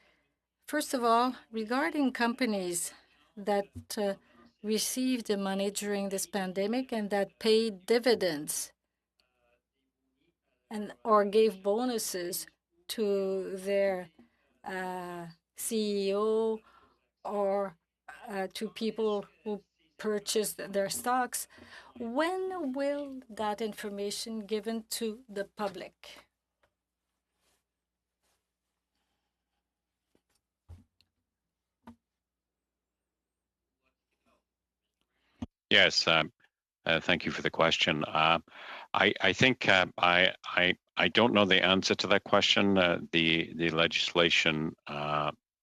A: First of all, regarding companies that received the money during this pandemic and that paid dividends or gave bonuses to their CEO or to people who purchased their stocks, when will that information given to the public?
N: Yes, thank you for the question. I think I don't know the answer to that question. The legislation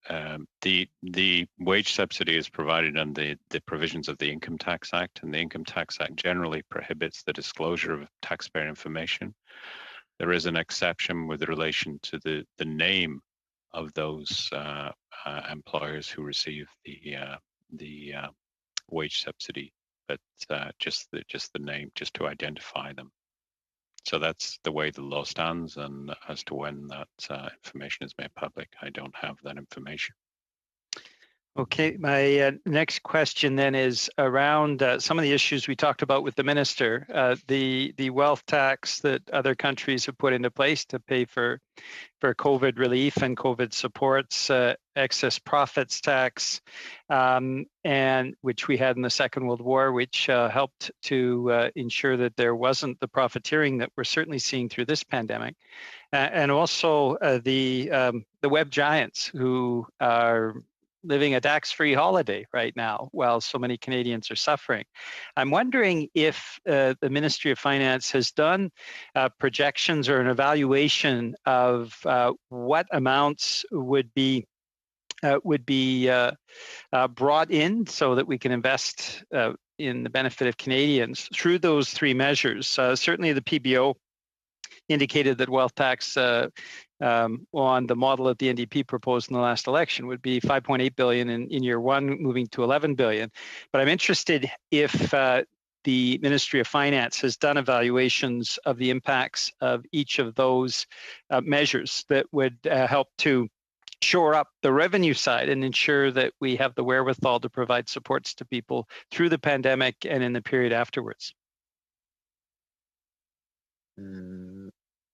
N: the wage subsidy is provided under the provisions of the Income Tax Act, and the Income Tax Act generally prohibits the disclosure of taxpayer information. There is an exception with relation to the name of those employers who receive the wage subsidy, but just the name, just to identify them. So that's the way the law stands, and as to when that information is made public, I don't have that information.
K: Okay, my next question then is around some of the issues we talked about with the minister, the wealth tax that other countries have put into place to pay for COVID relief and COVID supports, excess profits tax, and which we had in the Second World War, which helped to ensure that there wasn't the profiteering that we're certainly seeing through this pandemic, and also the web giants who are living a tax-free holiday right now while so many Canadians are suffering. I'm wondering if the Ministry of Finance has done projections or an evaluation of what amounts would be brought in so that we can invest in the benefit of Canadians through those three measures. Certainly the PBO indicated that wealth tax on the model that the NDP proposed in the last election would be $5.8 billion in year one, moving to $11 billion. But I'm interested if the Ministry of Finance has done evaluations of the impacts of each of those measures that would help to shore up the revenue side and ensure that we have the wherewithal to provide supports to people through the pandemic and in the period afterwards.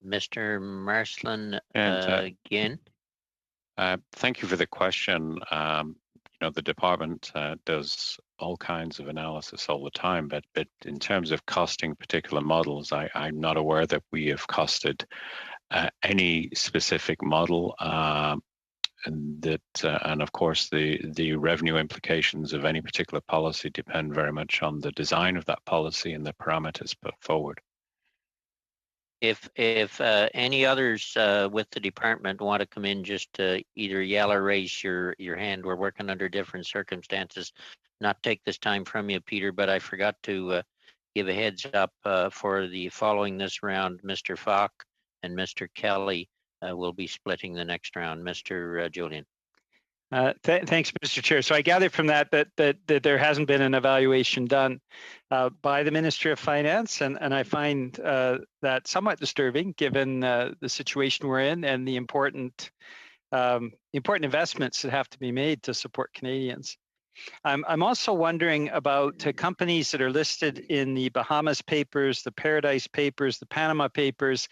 B: Mr. Marsland, again.
N: Thank you for the question. The department does all kinds of analysis all the time, but in terms of costing particular models, I'm not aware that we have costed any specific model. And of course, the revenue implications of any particular policy depend very much on the design of that policy and the parameters put forward.
B: If any others with the department want to come in, just either yell or raise your hand. We're working under different circumstances. Not take this time from you, Peter, but I forgot to give a heads up for the following this round. Mr. Falk and Mr. Kelly will be splitting the next round. Mr. Julian.
K: Thanks, Mr. Chair. So I gather from that there hasn't been an evaluation done by the Ministry of Finance, and I find that somewhat disturbing given the situation we're in and the important investments that have to be made to support Canadians. I'm also wondering about companies that are listed in the Bahamas Papers, the Paradise Papers, the Panama Papers.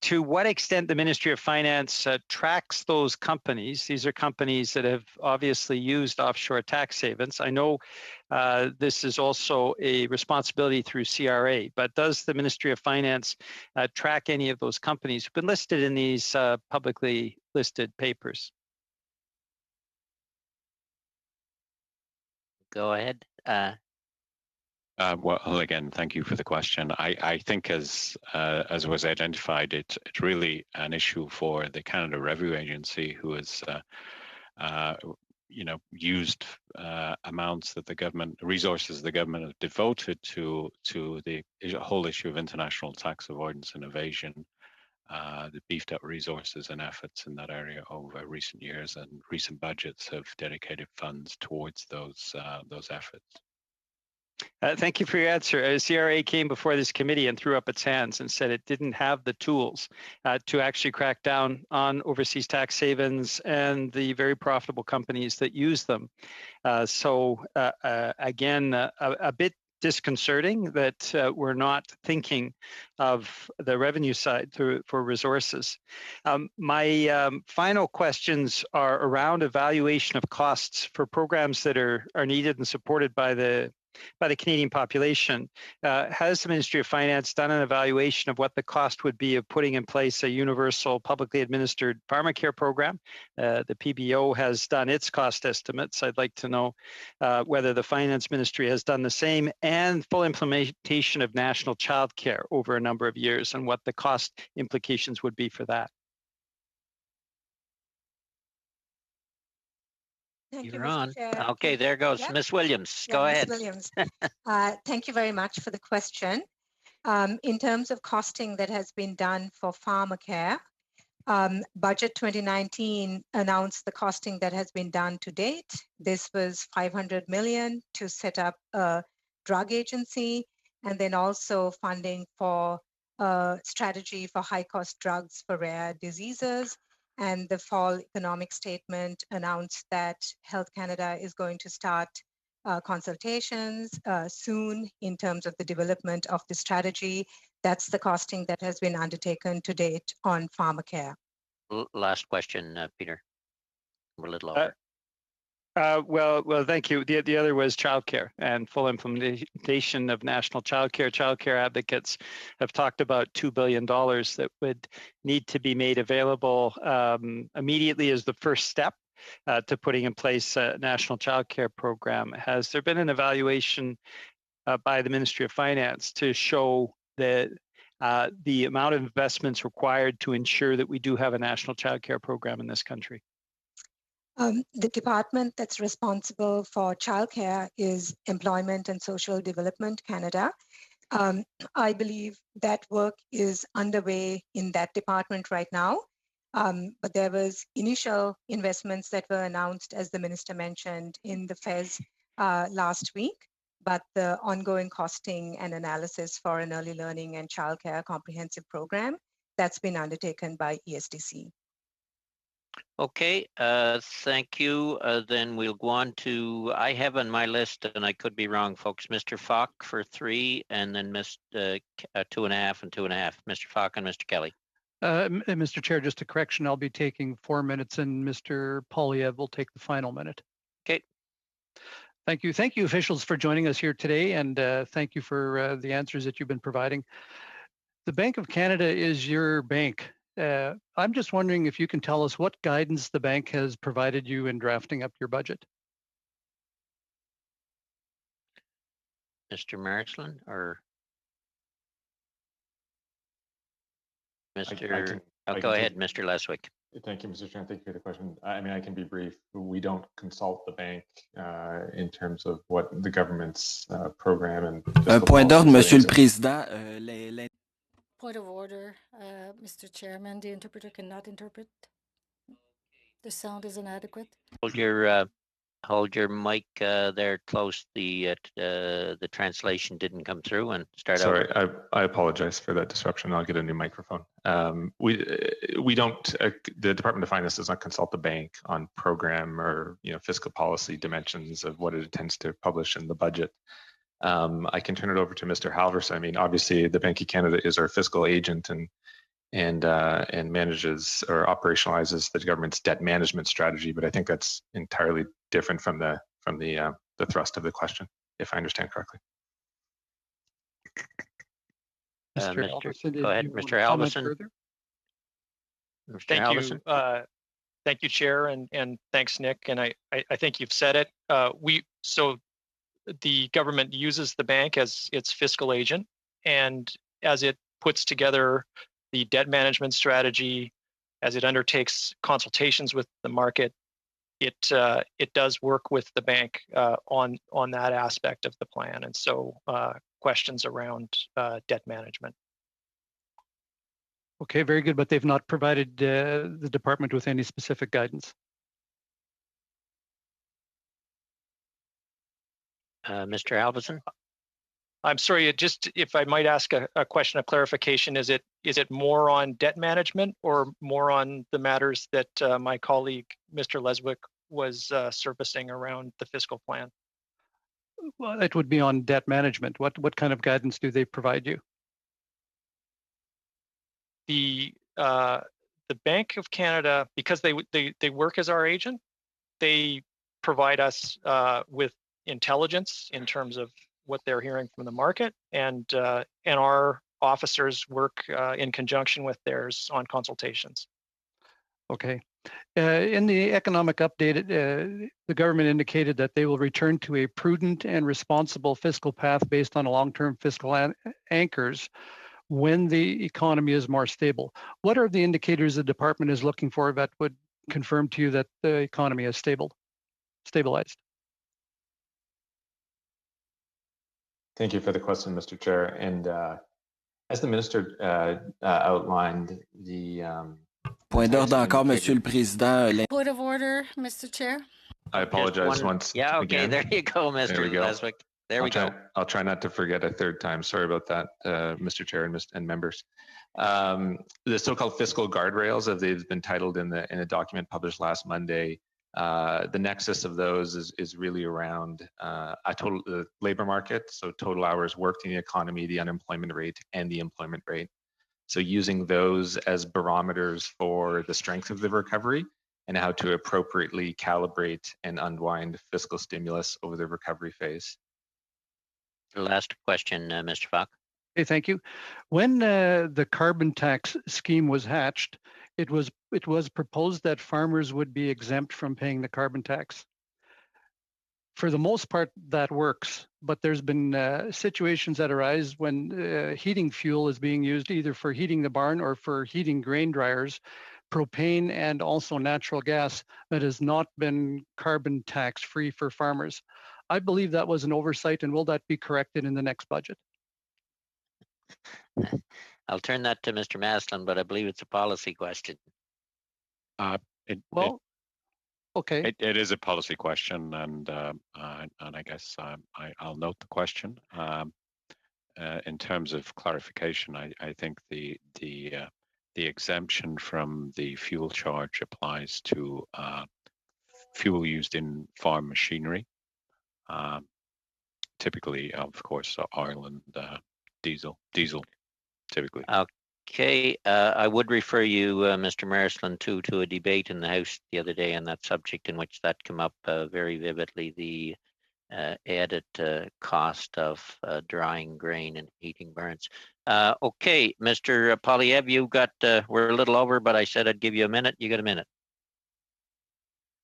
K: To what extent the Ministry of Finance tracks those companies. These are companies that have obviously used offshore tax havens. I know this is also a responsibility through CRA, but does the Ministry of Finance track any of those companies who've been listed in these publicly listed papers?
B: Go ahead.
N: Well, again, thank you for the question. I think as was identified, it's really an issue for the Canada Revenue Agency, who has used amounts that the government, resources the government have devoted to the whole issue of international tax avoidance and evasion. The beefed up resources and efforts in that area over recent years, and recent budgets have dedicated funds towards those efforts.
K: Thank you for your answer. CRA came before this committee and threw up its hands and said it didn't have the tools to actually crack down on overseas tax havens and the very profitable companies that use them. Again, a bit disconcerting that we're not thinking of the revenue side for resources. My final questions are around evaluation of costs for programs that are needed and supported by the Canadian population. Has the Ministry of Finance done an evaluation of what the cost would be of putting in place a universal publicly administered pharmacare program? The PBO has done its cost estimates. I'd like to know whether the Finance Ministry has done the same, and full implementation of national child care over a number of years, and what the cost implications would be for that.
S: Thank you,
B: You're
S: Mr.
B: on.
S: Chair.
B: Okay, there goes
S: Yep.
B: Miss Williams.
S: Yeah,
B: Go
S: Ms.
B: ahead.
S: Williams. Thank you very much for the question. In terms of costing that has been done for pharmacare, Budget 2019 announced the costing that has been done to date. This was $500 million to set up a drug agency, and then also funding for a strategy for high-cost drugs for rare diseases. And the fall economic statement announced that Health Canada is going to start consultations soon in terms of the development of the strategy. That's the costing that has been undertaken to date on pharmacare.
B: Last question, Peter. We're a little over.
K: Well, thank you. The other was childcare and full implementation of national childcare. Childcare advocates have talked about $2 billion that would need to be made available immediately as the first step to putting in place a national childcare program. Has there been an evaluation by the Ministry of Finance to show that the amount of investments required to ensure that we do have a national childcare program in this country?
S: The department that's responsible for childcare is Employment and Social Development Canada. I believe that work is underway in that department right now. But there was initial investments that were announced, as the minister mentioned, in the FES last week. But the ongoing costing and analysis for an early learning and childcare comprehensive program, that's been undertaken by ESDC.
B: Okay, thank you. Then we'll go on to, I have on my list, and I could be wrong, folks, Mr. Falk for 3, and then Mr. 2.5 and 2.5. Mr. Falk and Mr. Kelly.
T: Mr. Chair, just a correction. I'll be taking 4 minutes, and Mr. Polyev will take the final minute.
B: Okay.
T: Thank you. Thank you, officials, for joining us here today, and thank you for the answers that you've been providing. The Bank of Canada is your bank. I'm just wondering if you can tell us what guidance the bank has provided you in drafting up your budget.
B: Mr. Marsland or Mr. Go ahead, Mr. Leswick.
Q: Thank you, Mr. Chair. Thank you for the question. I mean, I can be brief. We don't consult the bank in terms of what the government's program and.
J: Point d'ordre, Monsieur le Président.
A: Point of order, Mr. Chairman. The interpreter cannot interpret. The sound is inadequate.
B: Hold your mic there close. The translation didn't come through and start over.
Q: Sorry, I apologize for that disruption. I'll get a new microphone. We don't. The Department of Finance does not consult the bank on program or fiscal policy dimensions of what it intends to publish in the budget. I can turn it over to Mr. Halverson. I mean, obviously, the Bank of Canada is our fiscal agent and manages or operationalizes the government's debt management strategy. But I think that's entirely different from the thrust of the question, if I understand correctly.
T: Mr. Halverson,
B: go ahead, Mr. Halverson.
O: Thank you. Thank you, Chair, and thanks, Nick. And I think you've said it. So the government uses the bank as its fiscal agent, and as it puts together the debt management strategy, as it undertakes consultations with the market, it does work with the bank on that aspect of the plan. And so questions around debt management.
T: Okay, very good. But they've not provided the department with any specific guidance.
B: Mr. Halverson?
O: I'm sorry, just if I might ask a question of clarification, is it more on debt management or more on the matters that my colleague, Mr. Leswick, was surfacing around the fiscal plan?
T: Well, it would be on debt management. What kind of guidance do they provide you?
O: The Bank of Canada, because they work as our agent, they provide us with intelligence in terms of what they're hearing from the market, and our officers work in conjunction with theirs on consultations.
T: Okay. In the economic update, the government indicated that they will return to a prudent and responsible fiscal path based on long-term fiscal anchors when the economy is more stable. What are the indicators the department is looking for that would confirm to you that the economy is stable? stabilized?
Q: Thank you for the question, Mr. Chair. And as the minister outlined, the
J: Point d'ordre encore, Monsieur le Président.
A: Point of order, Mr. Chair.
Q: I apologize once
B: Yeah, okay,
Q: again.
B: there you go, Mr.
Q: There we go.
B: Leswick. There we go.
Q: I'll try not to forget a third time. Sorry about that, Mr. Chair and members. The so-called fiscal guardrails, as they've been titled in the document published last Monday, the nexus of those is really around the labor market, so total hours worked in the economy, the unemployment rate, and the employment rate. So using those as barometers for the strength of the recovery and how to appropriately calibrate and unwind fiscal stimulus over the recovery phase.
B: Last question, Mr. Falk.
T: Okay, thank you. When the carbon tax scheme was hatched, it was proposed that farmers would be exempt from paying the carbon tax. For the most part, that works, but there's been situations that arise when heating fuel is being used either for heating the barn or for heating grain dryers, propane and also natural gas that has not been carbon tax free for farmers. I believe that was an oversight, and will that be corrected in the next budget?
B: I'll turn that to Mr. Maslin, but I believe it's a policy question.
T: Okay.
N: It is a policy question, and I guess I'll note the question. In terms of clarification, I think the exemption from the fuel charge applies to fuel used in farm machinery, typically, of course, oil and diesel, typically.
B: Okay, I would refer you, Mr. Marsland, to a debate in the House the other day on that subject, in which that came up very vividly, the added cost of drying grain and heating barns. Okay, Mr. Polyev, you got, we're a little over, but I said I'd give you a minute. You got a minute.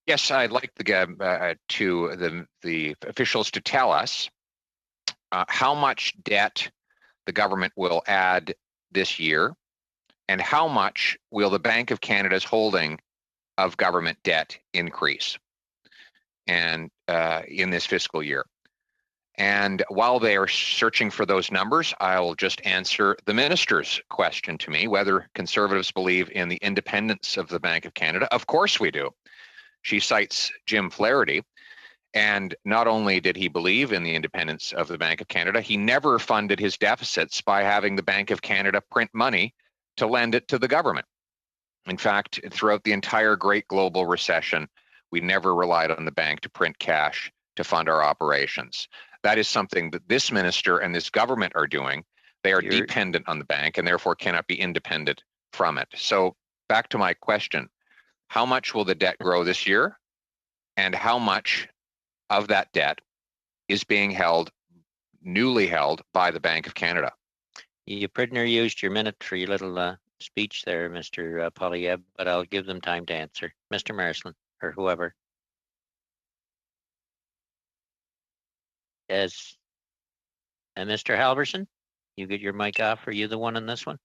G: Yes, I'd like the officials to tell us how much debt the government will add this year, and how much will the Bank of Canada's holding of government debt increase and in this fiscal year. And while they are searching for those numbers, I'll just answer the minister's question to me, whether Conservatives believe in the independence of the Bank of Canada. Of course we do. She cites Jim Flaherty. And not only did he believe in the independence of the Bank of Canada, he never funded his deficits by having the Bank of Canada print money to lend it to the government. In fact, throughout the entire Great Global Recession, we never relied on the bank to print cash to fund our operations. That is something that this minister and this government are doing. They are dependent on the bank and therefore cannot be independent from it. So back to my question, how much will the debt grow this year? And how much of that debt is being newly held by the Bank of Canada?
B: You prisoner used your minute for your little speech there, Mr. Polyev, but I'll give them time to answer. Mr. Marsland, or whoever. Yes. And Mr. Halverson, you get your mic off. Are you the one on this one?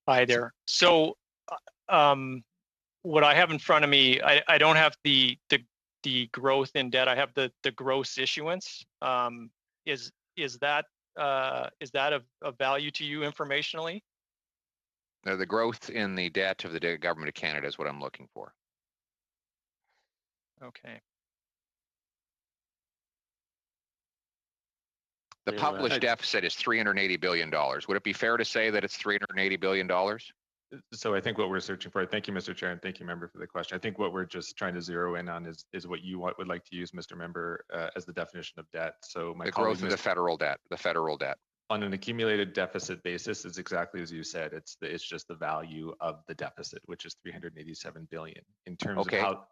O: Hi there. So what I have in front of me, I don't have the growth in debt. I have the gross issuance. Is that of value to you informationally?
G: The growth in the debt of the government of Canada is what I'm looking for.
O: Okay.
G: The published deficit is $380 billion. Would it be fair to say that it's $380 billion?
Q: So I think what we're searching for, thank you, Mr. Chair, and thank you, member, for the question. I think what we're just trying to zero in on is what you would like to use, Mr. Member, as the definition of debt. So
G: the growth of the federal debt,
Q: on an accumulated deficit basis is exactly as you said. It's just the value of the deficit, which is $387 billion. In terms of how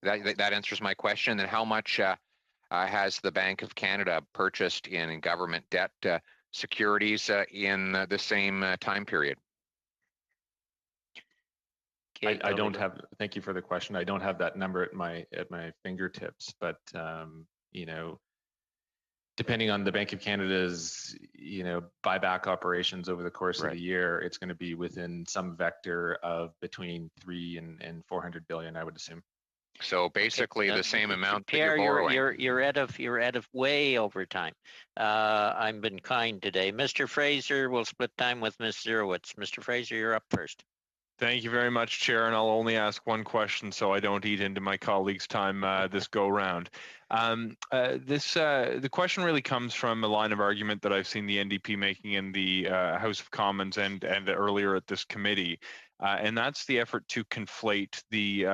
G: that answers my question. Then how much has the Bank of Canada purchased in government debt securities in the same time period?
Q: I don't have. Thank you for the question. I don't have that number at my fingertips, but you know, depending on the Bank of Canada's, buyback operations over the course of the year, it's going to be within some vector of between 3 and 400 billion, I would assume.
G: So basically the same amount that
B: Pierre,
G: you're borrowing.
B: You're out of way over time. I've been kind today. Mr. Fraser will split time with Ms. Zerowitz. Mr. Fraser, you're up first.
P: Thank you very much, Chair, and I'll only ask one question so I don't eat into my colleagues' time this go round. The question really comes from a line of argument that I've seen the NDP making in the House of Commons and earlier at this committee, and that's the effort to conflate the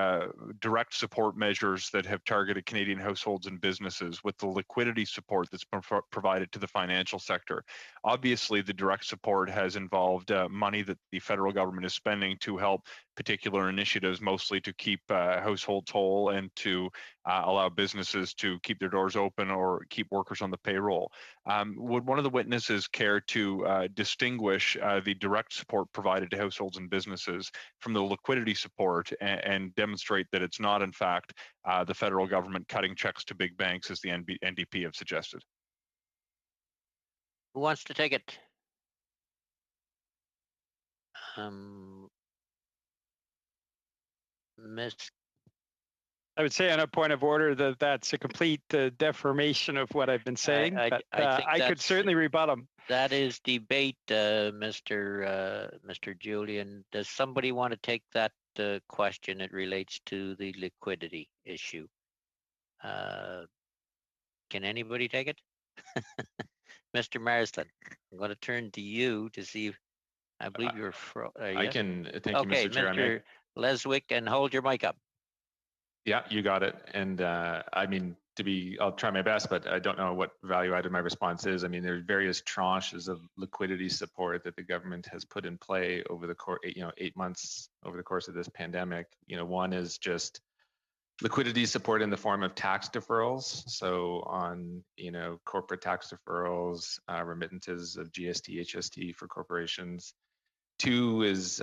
P: direct support measures that have targeted Canadian households and businesses with the liquidity support that's provided to the financial sector. Obviously, the direct support has involved money that the federal government is spending to help particular initiatives, mostly to keep households whole and to allow businesses to keep their doors open or keep workers on the payroll. Would one of the witnesses care to distinguish the direct support provided to households and businesses from the liquidity support and demonstrate that it's not, in fact, the federal government cutting checks to big banks as the NDP have suggested?
B: Who wants to take it? Miss.
K: I would say on a point of order that that's a complete deformation of what I've been saying, but I could certainly rebut him.
B: That is debate, Mr. Julian. Does somebody want to take that question? It relates to the liquidity issue. Can anybody take it? Mr. Marsland, I'm going to turn to you to see if I believe you're.
Q: I can. Thank you, Mr. Chair.
B: Mr. Leswick, and hold your mic up.
Q: Yeah, you got it. And I'll try my best, but I don't know what value added my response is. I mean, there's various tranches of liquidity support that the government has put in play over the course, 8 months over the course of this pandemic. One is just liquidity support in the form of tax deferrals. So on, corporate tax deferrals, remittances of GST, HST for corporations. 2 is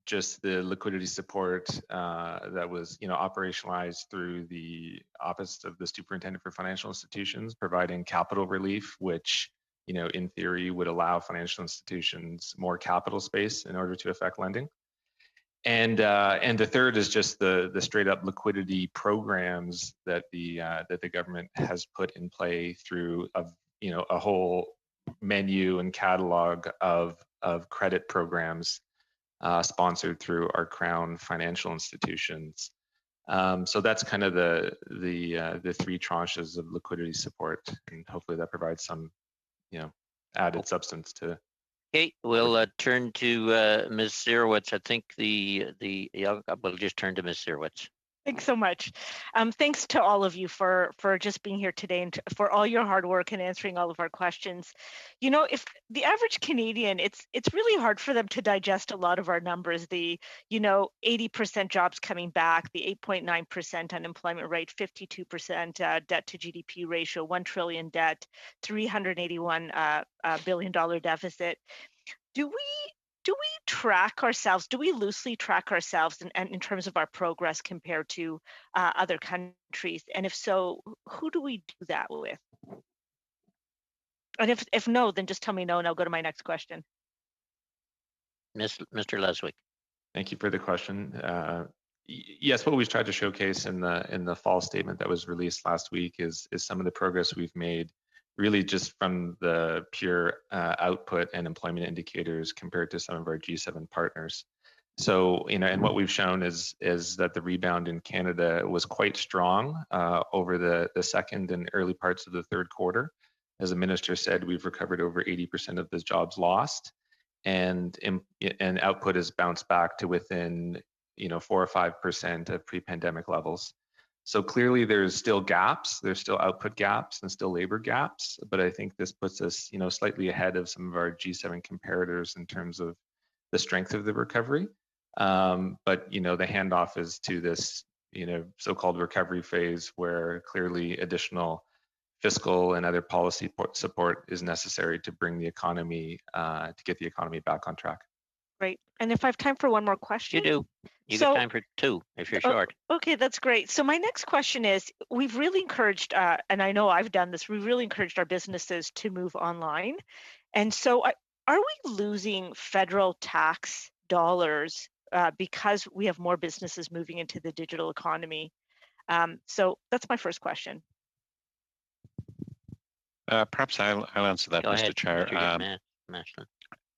Q: just the liquidity support that was, operationalized through the Office of the Superintendent for Financial Institutions, providing capital relief, which, in theory, would allow financial institutions more capital space in order to affect lending. And the 3rd is just the straight up liquidity programs that the government has put in play through a whole menu and catalog of credit programs sponsored through our Crown financial institutions. So that's kind of the 3 tranches of liquidity support, and hopefully that provides some, added substance to.
B: Okay, we'll turn to Ms. Zerowitz. I think we'll just turn to Ms. Zerowitz.
M: Thanks so much. Thanks to all of you for just being here today and for all your hard work and answering all of our questions. If the average Canadian, it's really hard for them to digest a lot of our numbers. The 80% jobs coming back, the 8.9% unemployment rate, 52% debt to GDP ratio, 1 trillion debt, $381 billion deficit. Do we track ourselves? Do we loosely track ourselves in terms of our progress compared to other countries? And if so, who do we do that with? And if no, then just tell me no, and I'll go to my next question.
B: Mr. Leswick.
Q: Thank you for the question. Yes, what we've tried to showcase in the fall statement that was released last week is some of the progress we've made, really just from the pure output and employment indicators compared to some of our G7 partners. So, and what we've shown is that the rebound in Canada was quite strong over the second and early parts of the 3rd quarter. As the minister said, we've recovered over 80% of the jobs lost, and output has bounced back to within 4 or 5% of pre-pandemic levels. So clearly there's still gaps, there's still output gaps and still labor gaps, but I think this puts us, slightly ahead of some of our G7 comparators in terms of the strength of the recovery. But, the handoff is to this, so-called recovery phase where clearly additional fiscal and other policy support is necessary to bring the economy, to get the economy back on track.
M: Great. And if I have time for one more question.
B: You do. You got time for two if you're short.
M: Okay, that's great. So my next question is, we've really encouraged, and I know I've done this, we've really encouraged our businesses to move online. And so are we losing federal tax dollars because we have more businesses moving into the digital economy? So that's my first question.
N: Perhaps I'll answer that,
B: Go
N: Mr.
B: ahead,
N: Chair.
B: Mr.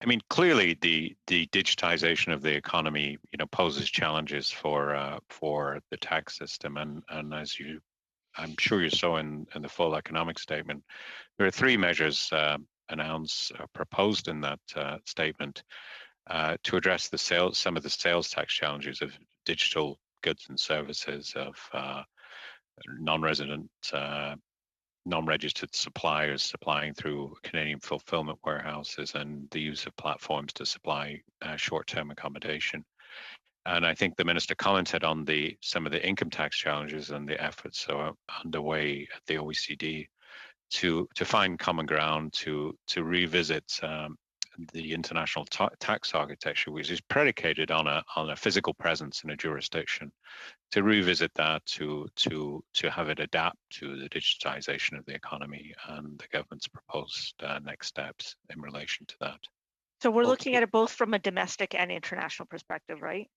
N: I mean, clearly the digitization of the economy, poses challenges for the tax system, and as I'm sure you saw in the full economic statement, there are three measures proposed in that statement to address some of the sales tax challenges of digital goods and services, of non-resident non-registered suppliers supplying through Canadian fulfillment warehouses, and the use of platforms to supply short-term accommodation. And I think the minister commented on some of the income tax challenges and the efforts underway at the OECD to find common ground, to revisit the international tax architecture, which is predicated on a physical presence in a jurisdiction, to revisit that, to have it adapt to the digitization of the economy and the government's proposed next steps in relation to that.
M: So we're looking at it both from a domestic and international perspective, right?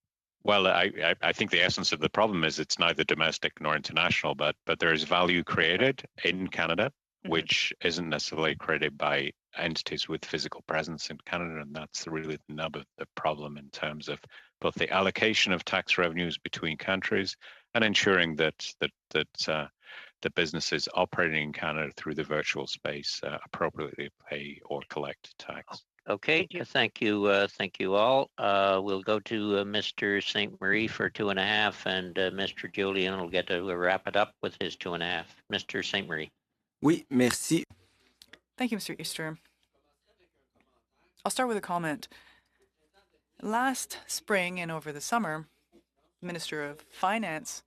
N: Well, I think the essence of the problem is it's neither domestic nor international, but there is value created in Canada, which isn't necessarily created by entities with physical presence in Canada, and that's really the nub of the problem in terms of both the allocation of tax revenues between countries and ensuring that the businesses operating in Canada through the virtual space appropriately pay or collect tax.
B: Okay, thank you all. We'll go to Mr. St. Marie for 2.5, and Mr. Julian will get to wrap it up with his 2.5. Mr. St. Marie.
J: Oui, merci.
E: Thank you, Mr. Easter. I'll start with a comment. Last spring and over the summer, the Minister of Finance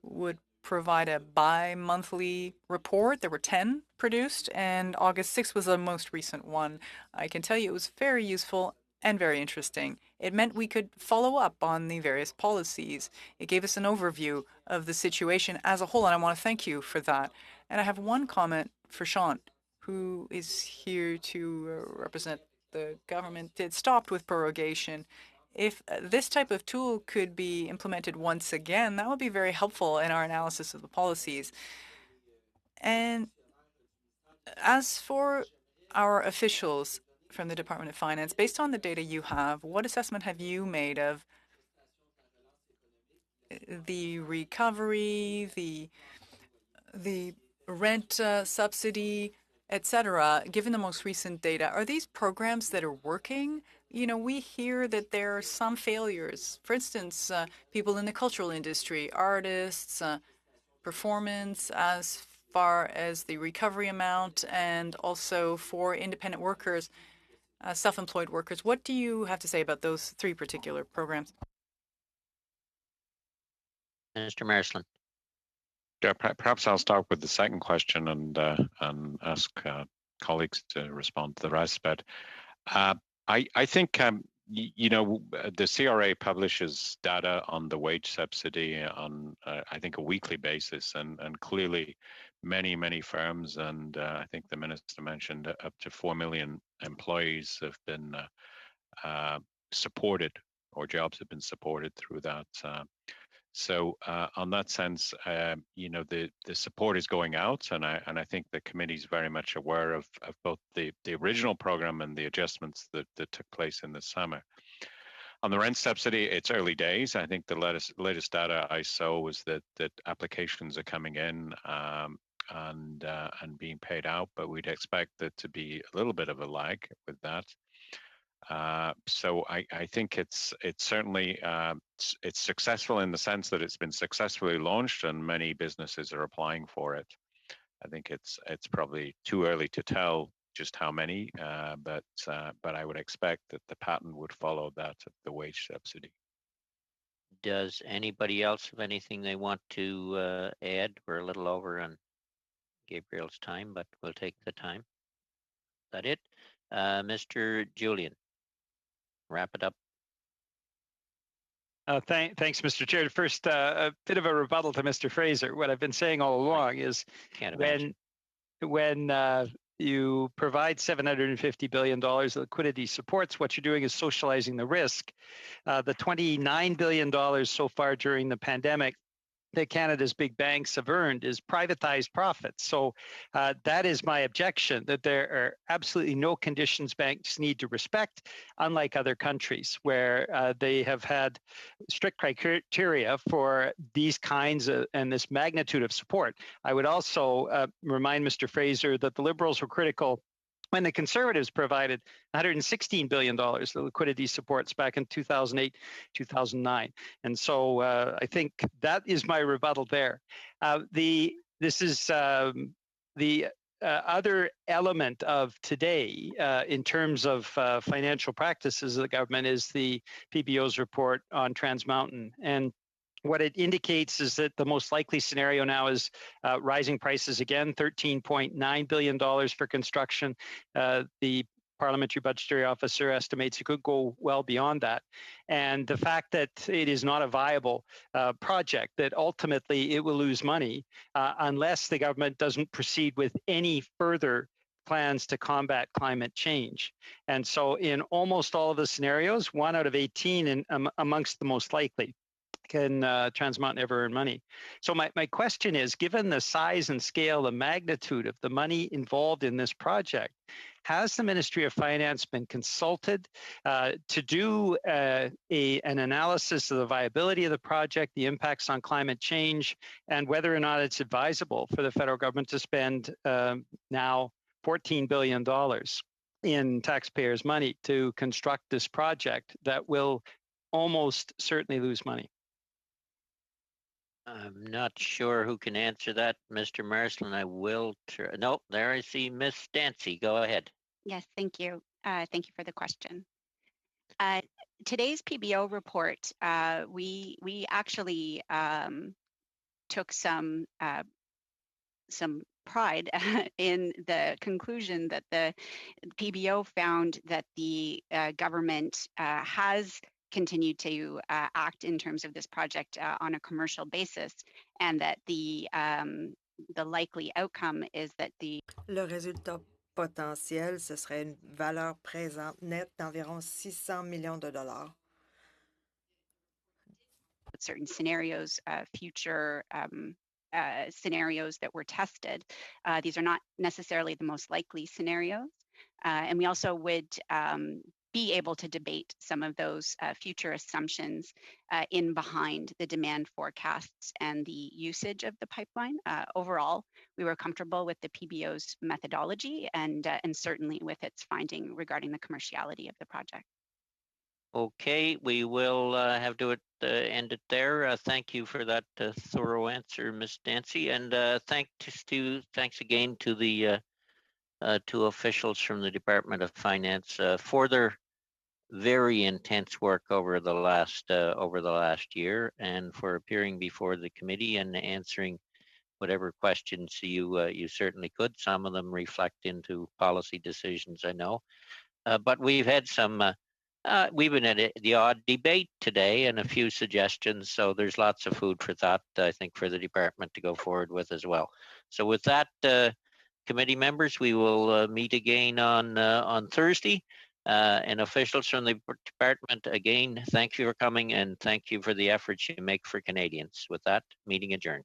E: would provide a bi-monthly report. There were 10 produced, and August 6th was the most recent one. I can tell you it was very useful and very interesting. It meant we could follow up on the various policies. It gave us an overview of the situation as a whole, and I want to thank you for that. And I have one comment for Sean, who is here to represent the government. It stopped with prorogation. If this type of tool could be implemented once again, that would be very helpful in our analysis of the policies. And as for our officials from the Department of Finance, based on the data you have, what assessment have you made of the recovery, the rent subsidy, etc., given the most recent data? Are these programs that are working? We hear that there are some failures. For instance, people in the cultural industry, artists, performance, as far as the recovery amount, and also for independent workers, self-employed workers. What do you have to say about those three particular programs?
B: Mr. Marsland.
N: Yeah, perhaps I'll start with the second question and ask colleagues to respond to the rest. But I think the CRA publishes data on the wage subsidy on I think a weekly basis, and clearly many firms, and I think the minister mentioned up to 4 million employees have been supported, or jobs have been supported through that. So on that sense, the support is going out, and I think the committee is very much aware of both the original program and the adjustments that took place in the summer. On the rent subsidy, it's early days. I think the latest data I saw was that applications are coming in and being paid out, but we'd expect there to be a little bit of a lag with that. So I think it's certainly it's successful in the sense that it's been successfully launched and many businesses are applying for it. I think it's probably too early to tell just how many, but I would expect that the pattern would follow that of the wage subsidy.
B: Does anybody else have anything they want to add? We're a little over on Gabriel's time, but we'll take the time. Is that it? Mr. Julian, wrap it up.
K: Thanks, Mr. Chair. First, a bit of a rebuttal to Mr. Fraser. What I've been saying all along is when you provide $750 billion of liquidity supports, what you're doing is socializing the risk. The $29 billion so far during the pandemic that Canada's big banks have earned is privatized profits. So that is my objection, that there are absolutely no conditions banks need to respect, unlike other countries where they have had strict criteria for these kinds of, and this magnitude of support. I would also remind Mr. Fraser that the Liberals were critical when the Conservatives provided $116 billion of liquidity supports back in 2008, 2009. And so I think that is my rebuttal there. This is the other element of today in terms of financial practices of the government is the PBO's report on Trans Mountain. And what it indicates is that the most likely scenario now is rising prices again, $13.9 billion for construction. The Parliamentary Budgetary Officer estimates it could go well beyond that. And the fact that it is not a viable project, that ultimately it will lose money unless the government doesn't proceed with any further plans to combat climate change. And so in almost all of the scenarios, 1 out of 18 and amongst the most likely, can Trans Mountain ever earn money? So my question is, given the size and scale, the magnitude of the money involved in this project, has the Ministry of Finance been consulted to do an analysis of the viability of the project, the impacts on climate change, and whether or not it's advisable for the federal government to spend now $14 billion in taxpayers' money to construct this project that will almost certainly lose money?
B: I'm not sure who can answer that, Mr. Marsland. I will. No, there I see Miss Dancy. Go ahead.
U: Yes, thank you. Thank you for the question. Today's PBO report, we actually took some pride in the conclusion that the PBO found that the government has continued to act in terms of this project on a commercial basis, and that the likely outcome is that
R: Le résultat potentiel, ce serait une valeur présente nette d'environ 600 millions de dollars.
U: Certain scenarios, future scenarios that were tested. These are not necessarily the most likely scenarios. And we also would be able to debate some of those future assumptions in behind the demand forecasts and the usage of the pipeline. Overall, we were comfortable with the PBO's methodology and certainly with its finding regarding the commerciality of the project.
B: Okay, we will have to end it there. Thank you for that thorough answer, Ms. Dancy, and thanks again to the two officials from the Department of Finance for their very intense work over the last year, and for appearing before the committee and answering whatever questions you certainly could. Some of them reflect into policy decisions, I know, but we've had some. We've been at the odd debate today and a few suggestions, so there's lots of food for thought, I think, for the department to go forward with as well. So with that, committee members, we will meet again on Thursday. And officials from the department, again, thank you for coming and thank you for the efforts you make for Canadians. With that, meeting adjourned.